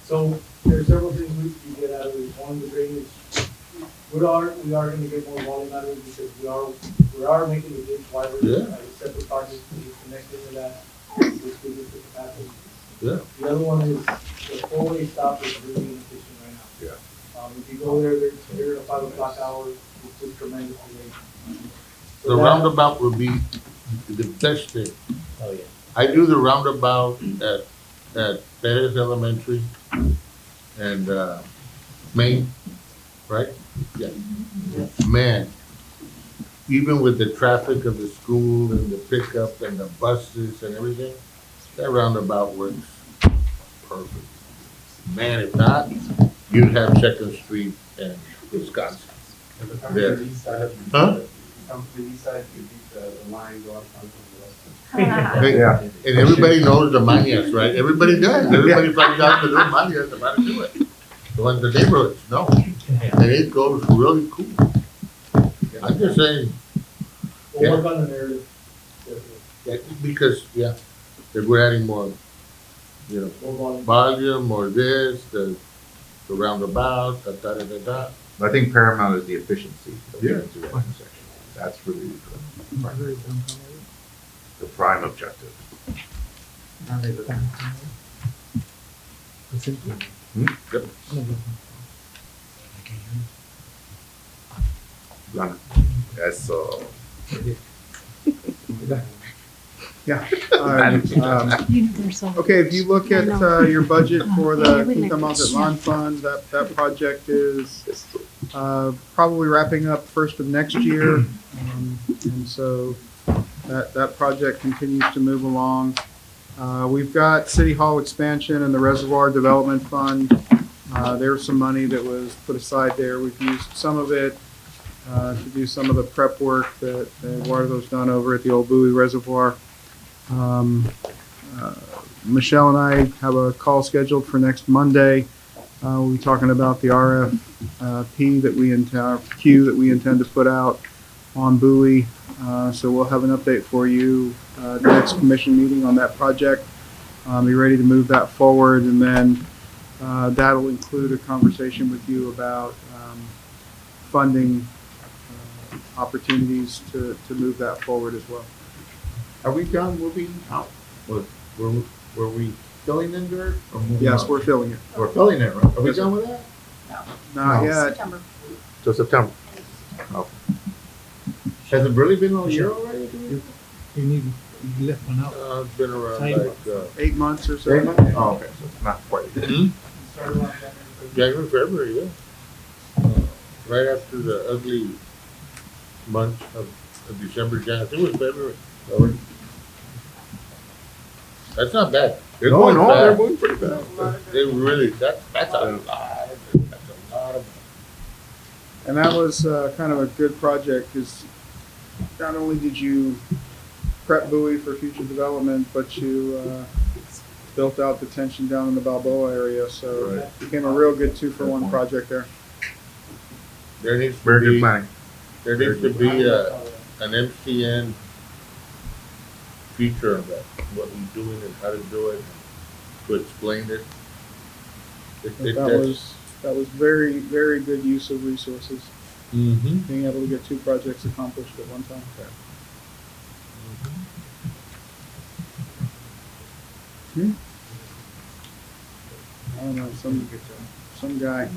So there's several things we get out of it. One, the drainage, we are gonna get more volume out of it because we are making the ditch wider. Yeah. Separate projects to be connected to that, which gives us the capacity. Yeah. The other one is the four-way stop is really inefficient right now. Yeah. If you go there, they're at 5 o'clock hour, it's just tremendous delay. The roundabout would be the best thing. Oh, yeah. I do the roundabout at Perez Elementary and Main, right? Yeah. Man, even with the traffic of the school and the pickup and the buses and everything, that roundabout works perfect. Man, if not, you'd have Second Street and Wisconsin. There. Huh? Come to the east side, you beat the line, go up onto the west. Yeah. And everybody knows the manias, right? Everybody does. Everybody finds out the little manias about to do it. The ones in the neighborhoods, no. And it goes really cool. I'm just saying, We'll work on the narrative. because, if we're adding more, you know, More volume. volume or this, the roundabout, da. I think paramount is the efficiency of Yeah. getting through that intersection. That's really the prime objective. Yep. Eso. Yeah. Universal. Okay, if you look at your budget for Yeah, the we like Income that. Offset Lawn Fund, that project is probably wrapping up first of next year. And so that project continues to move along. We've got City Hall expansion and the Reservoir Development Fund. There's some money that was put aside there. We've used some of it to do some of the prep work that Eduardo's done over at the Old Bowie Reservoir. Michelle and I have a call scheduled for next Monday. We'll be talking about the RFP that we queue that we intend to put out on Bowie. So we'll have an update for you the next commission meeting on that project. Be ready to move that forward, and then that'll include a conversation with you about funding opportunities to move that forward as well. Are we done moving out? Were we filling in dirt? Or moving Yes, out? we're filling it. We're filling it, right? Are we Yes, done with that? Not No. yet. Till September. Oh. Has it really been a year already? You left one out. It's been around Sidewalk. like 8 months or so. 8 months? Oh, okay, so it's not quite. Started on January, February, yeah. Right after the ugly month of December, January. I think it was February. That's not bad. They're going no, fast. they're moving pretty fast. They really, that's a lot. That's a lot of. And that was kind of a good project because not only did you prep Bowie for future development, but you built out detention down in the Balboa area. So it became a real good 2-for-1 project there. There needs to Very good be, planning. there needs to be an MCN feature of that, what we're doing and how to do it, to explain it. That was very, very good use of resources. Mm-hmm. Being able to get 2 projects accomplished at one time. I don't know, some guy.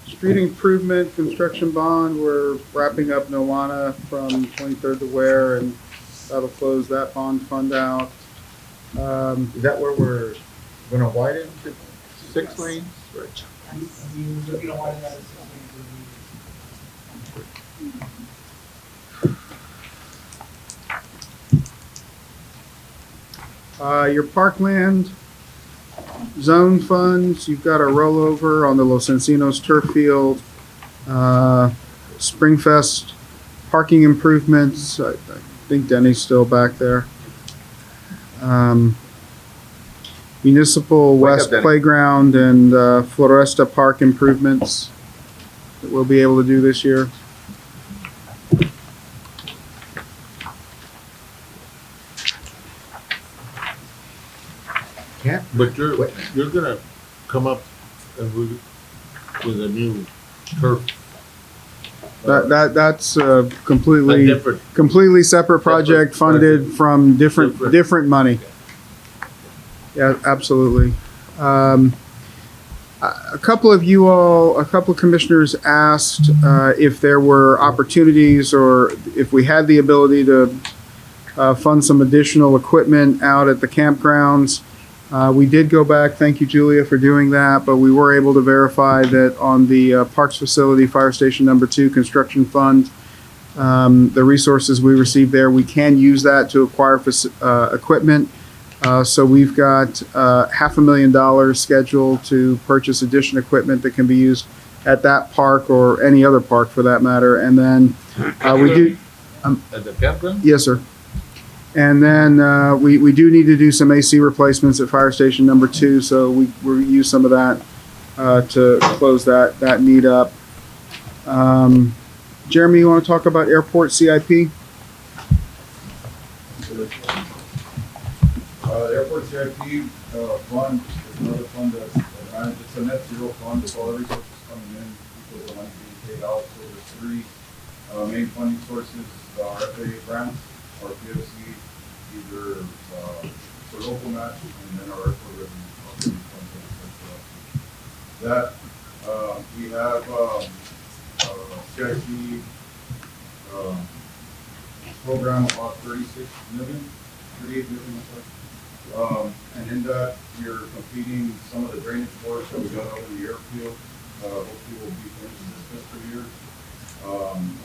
Street improvement, construction bond, we're wrapping up Noana from 23rd to Ware, and that'll close that bond fund out. Is that where we're gonna widen to 6 lanes? Right. You know why that is. Your parkland zone funds, you've got a rollover on the Los Encinos turf field, Springfest parking improvements. I think Denny's still back there. Municipal Wake up, West Denny. Playground and Floresta Park improvements that we'll be able to do this year. But you're gonna come up with a new turf. That's A different. completely separate project funded from different money. Yeah, absolutely. A couple of commissioners asked if there were opportunities or if we had the ability to fund some additional equipment out at the campgrounds. We did go back, thank you Julia for doing that, but we were able to verify that on the Parks Facility Fire Station number 2 construction fund, the resources we received there, we can use that to acquire equipment. So we've got $500,000 scheduled to purchase additional equipment that can be used at that park or any other park for that matter. And then we do. At the campground? Yes, sir. And then we do need to do some AC replacements at Fire Station number 2, so we use some of that to close that need up. Jeremy, you want to talk about airport CIP? The airport CIP fund is another fund that's it's a net zero fund. It's all the resources coming in because the money being paid out. So there's 3 main funding sources: our FAA grants, our PFC, either for local match, and then our airport revenue fund. That we have CIP program about 38 million, I'm sorry. And in that, we're completing some of the drainage work that we got out in the airfield. Hopefully will be finished this fiscal year.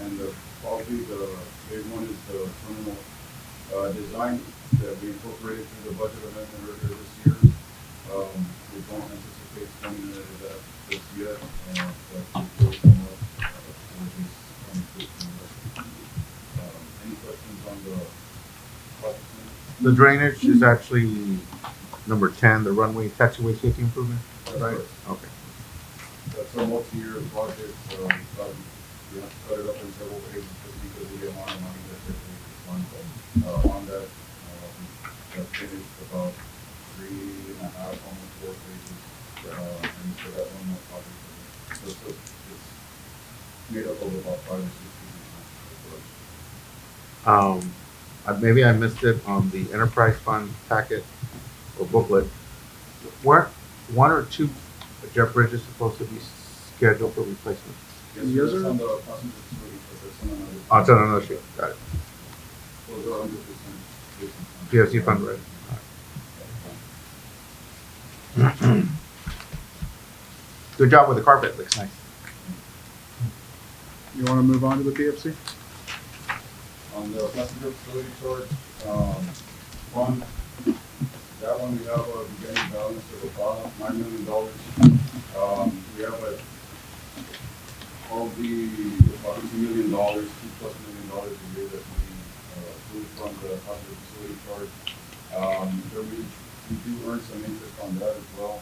And probably the big one is the terminal design that we incorporated through the budget amendment earlier this year. We don't anticipate The drainage is actually number 10, the runway taxiway safety improvement, right? Okay. That's a multi-year project, but we have to cut it up in several phases just because of the amount of money that's on that. That finished about 3.5, almost 4 phases, and so that one more project. So it's made up of about 5 or 6 phases. Maybe I missed it on the enterprise fund packet or booklet. Weren't one or two jet bridges supposed to be scheduled for replacement? Yes, Yes, that's sir. on the passenger facility, but that's on another. Oh, it's on another sheet. Got it. Those are 100%. PSC fund, right? Good job with the carpet. Looks nice. You want to move on to the PFC? On the passenger facility charge, one, that one we have a beginning balance of about $9 million. We have all the about $2 million, $2+ million a year that we do from the passenger facility charge. We do earn some interest on that as well.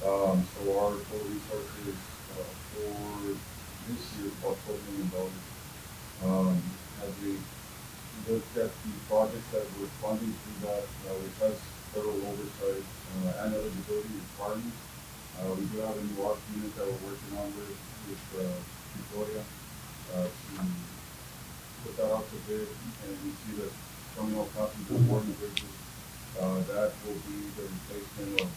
So our total resources for this year is about $12 million. As we look at the projects that we're funding through that, which has federal oversight and eligibility requirements, we do have a new ARC unit that we're working on with Victoria to put that out to bid, and we see that coming off passenger boarding bridges, that will be the replacement of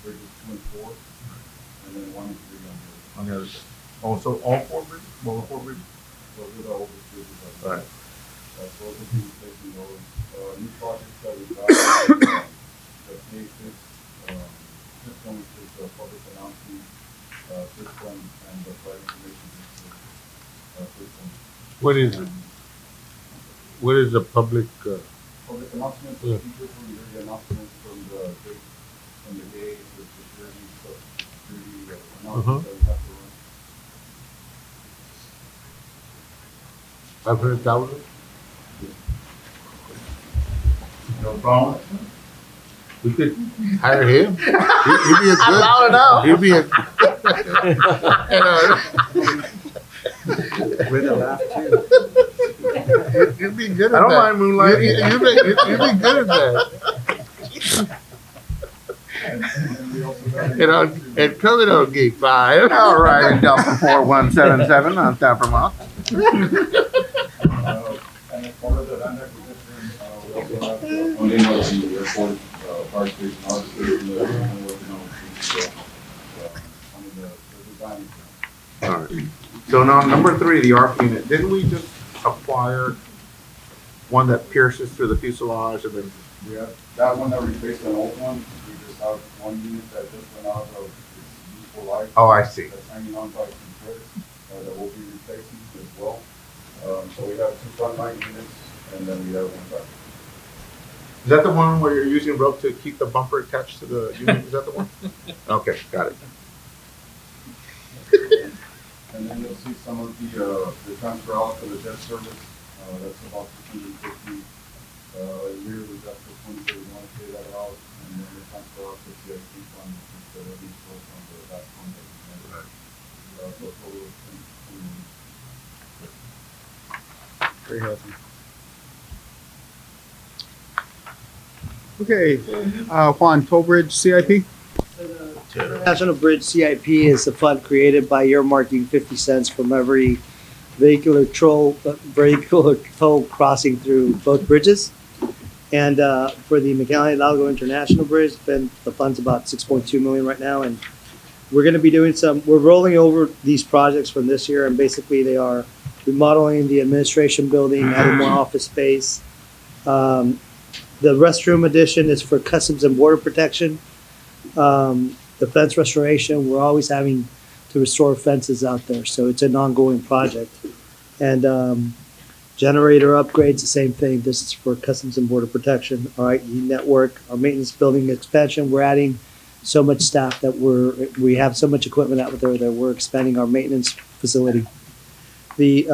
bridges 2 and 4, and then 1 and 3 On the other side. Oh, so all 4 bridges? Well, 4 bridges? Those are the oldest bridges. Right. So those will be replacing those. New projects that we've got, the PA6 system, which is the public announcement system, and the flight information system. What is it? What is the public? Public announcements, Yeah. teachers will hear the announcements from the gate, the security, announcements that we have to run. 500,000? No problem. We could hire him. He'd be a good. He'd be a. With a laugh too. You'd be good at that. I don't mind moonlighting. You'd be good at that. And we also got And coming on gate 5. All right, and Delta 4177 on Tappermouth. and as part of the land acquisition, we also have funding of the airport, fire station, our station, that we're working on. The design. All right. So now number 3, the ARC unit. Didn't we just acquire one that pierces through the fuselage and then? We have that one that replaced an old one. We just have one unit that just went out of its useful life. Oh, I see. That's hanging on by some threads that we'll be replacing as well. So we have 2 frontline units, and then we have 1 back. Is that the one where you're using rope to keep the bumper attached to the unit? Is that the one? Okay, got it. And then you'll see some of the transfer out for the debt service. That's about $650 a year. We've got for 2031 to pay that out, and then the transfer out to the CIP fund, which is the revenue source on that fund that we have. So total of 20. Very healthy. Okay, Juan, Toll Bridge CIP? National Bridge CIP is a fund created by earmarking 50 cents from every vehicular toll crossing through both bridges. And for the McAllen Hidalgo International Bridge, the fund's about 6.2 million right now, and we're going to be doing we're rolling over these projects from this year, and basically they are remodeling the administration building, adding more office space. The restroom addition is for Customs and Border Protection. The fence restoration, we're always having to restore fences out there, so it's an ongoing project. And generator upgrades, the same thing. This is for Customs and Border Protection. Our IT network, our maintenance building expansion, we're adding so much staff that we have so much equipment out there that we're expanding our maintenance facility. The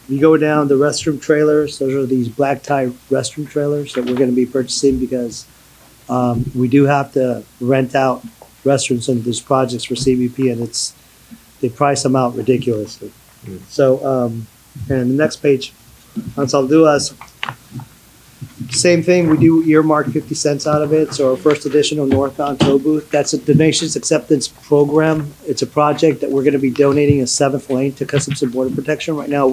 You go down the restroom trailers, those are these black tie restroom trailers that we're gonna be purchasing because we do have to rent out restrooms in these projects for CBP and they price them out ridiculously. So, and the next page, on Salduas, same thing, we do earmark 50 cents out of it. So our first edition of Northbound Tow Booth, that's a donations acceptance program. It's a project that we're gonna be donating a 7th lane to Customs and Border Protection. Right now,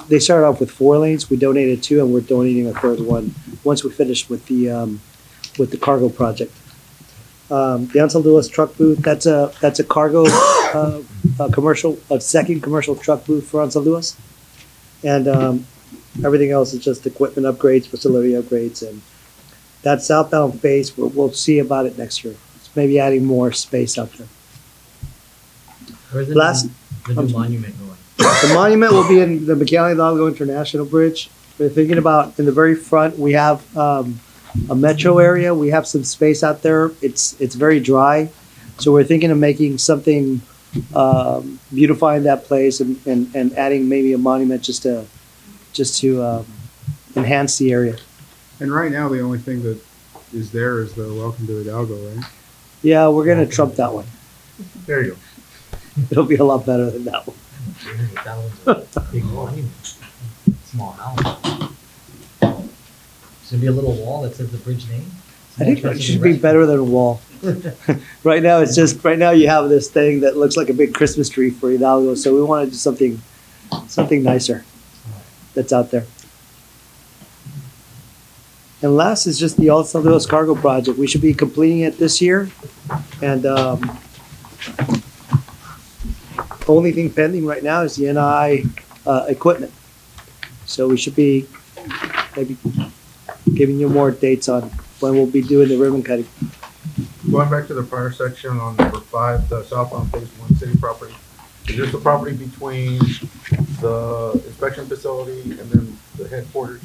they started off with 4 lanes, we donated 2 and we're donating a 3rd one once we finish with the cargo project. The Ansel Lewis truck booth, that's a cargo, a commercial, a second commercial truck booth for Ansel Lewis. And everything else is just equipment upgrades, facility upgrades, and that southbound phase, we'll see about it next year. It's maybe adding more space out there. Where's the Last- the new monument going? The monument will be in the McAllen Hidalgo International Bridge. We're thinking about, in the very front, we have a metro area. We have some space out there. It's very dry. So we're thinking of making something, beautifying that place and adding maybe a monument just to enhance the area. And right now, the only thing that is there is the Welcome to Hidalgo, right? Yeah, we're gonna trump that one. There you go. It'll be a lot better than that one. That one's a big monument. Small house. Should be a little wall that says the bridge name. I think it should be better than a wall. Right now, right now you have this thing that looks like a big Christmas tree for Hidalgo, so we want to do something nicer that's out there. And last is just the All Salvador's cargo project. We should be completing it this year. And only thing pending right now is the NI equipment. So we should be maybe giving you more dates on when we'll be doing the ribbon cutting. Going back to the prior section on number 5, the southbound phase 1 city property. Is this the property between the inspection facility and then the headquarters?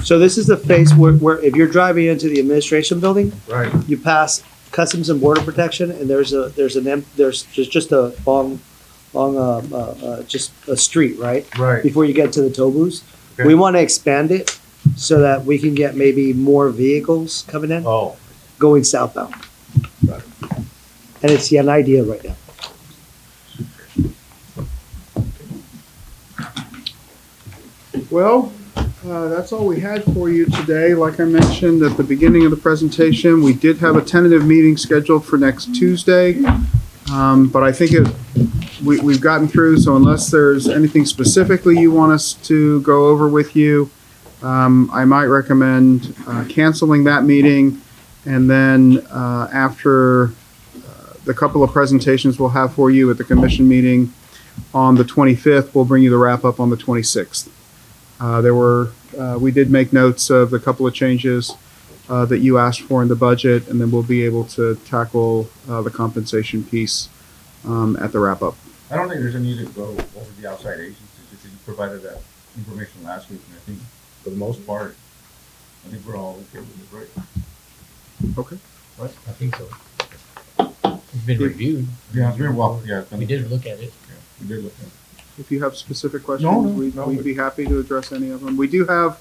So this is the phase where if you're driving into the administration building, Right. you pass Customs and Border Protection, and there's just a long just a street, right? Right. Before you get to the tow booths. Okay. We want to expand it so that we can get maybe more vehicles coming in, Oh, going southbound. got it. And it's an idea right now. Well, that's all we had for you today. Like I mentioned at the beginning of the presentation, we did have a tentative meeting scheduled for next Tuesday. But I think we've gotten through, so unless there's anything specifically you want us to go over with you, I might recommend canceling that meeting. And then after the couple of presentations we'll have for you at the commission meeting on the 25th, we'll bring you the wrap up on the 26th. We did make notes of the couple of changes that you asked for in the budget, and then we'll be able to tackle the compensation piece at the wrap up. I don't think there's a need to go over the outside agencies because you provided that information last week, and I think for the most part, I think we're all okay with it, right? Okay. I think so. It's been reviewed. Yeah, it's very well, yeah. We did look at it. Yeah, we did look at it. If you have specific questions, No, we'd be happy to address any of them. We do have,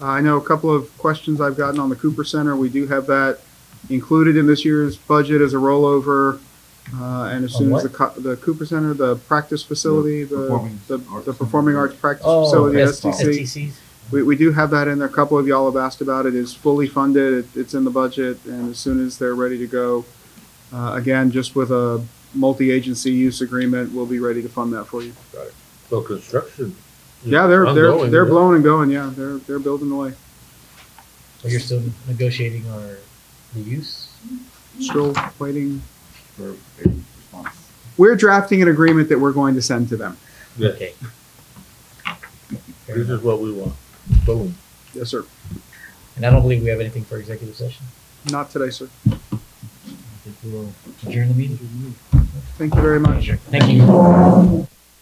I know a couple of questions I've gotten on the Cooper Center. We do have that included in this year's budget as a rollover. And as soon as the Cooper Center, the practice facility, the Performing Arts Practice Facility, STC. We do have that in there. A couple of y'all have asked about it. It's fully funded. It's in the budget. And as soon as they're ready to go, again, just with a multi-agency use agreement, we'll be ready to fund that for you. Got it. So construction. is Yeah, they're ongoing, they're yeah? blowing and going. Yeah, they're building away. So you're still negotiating the use? Still waiting. For a response. We're drafting an agreement that we're going to send to them. Yeah, Okay. this is what we want. Boom. Yes, sir. And I don't believe we have anything for executive session. Not today, sir. I think we'll adjourn the meeting. Thank you very much. Thank you.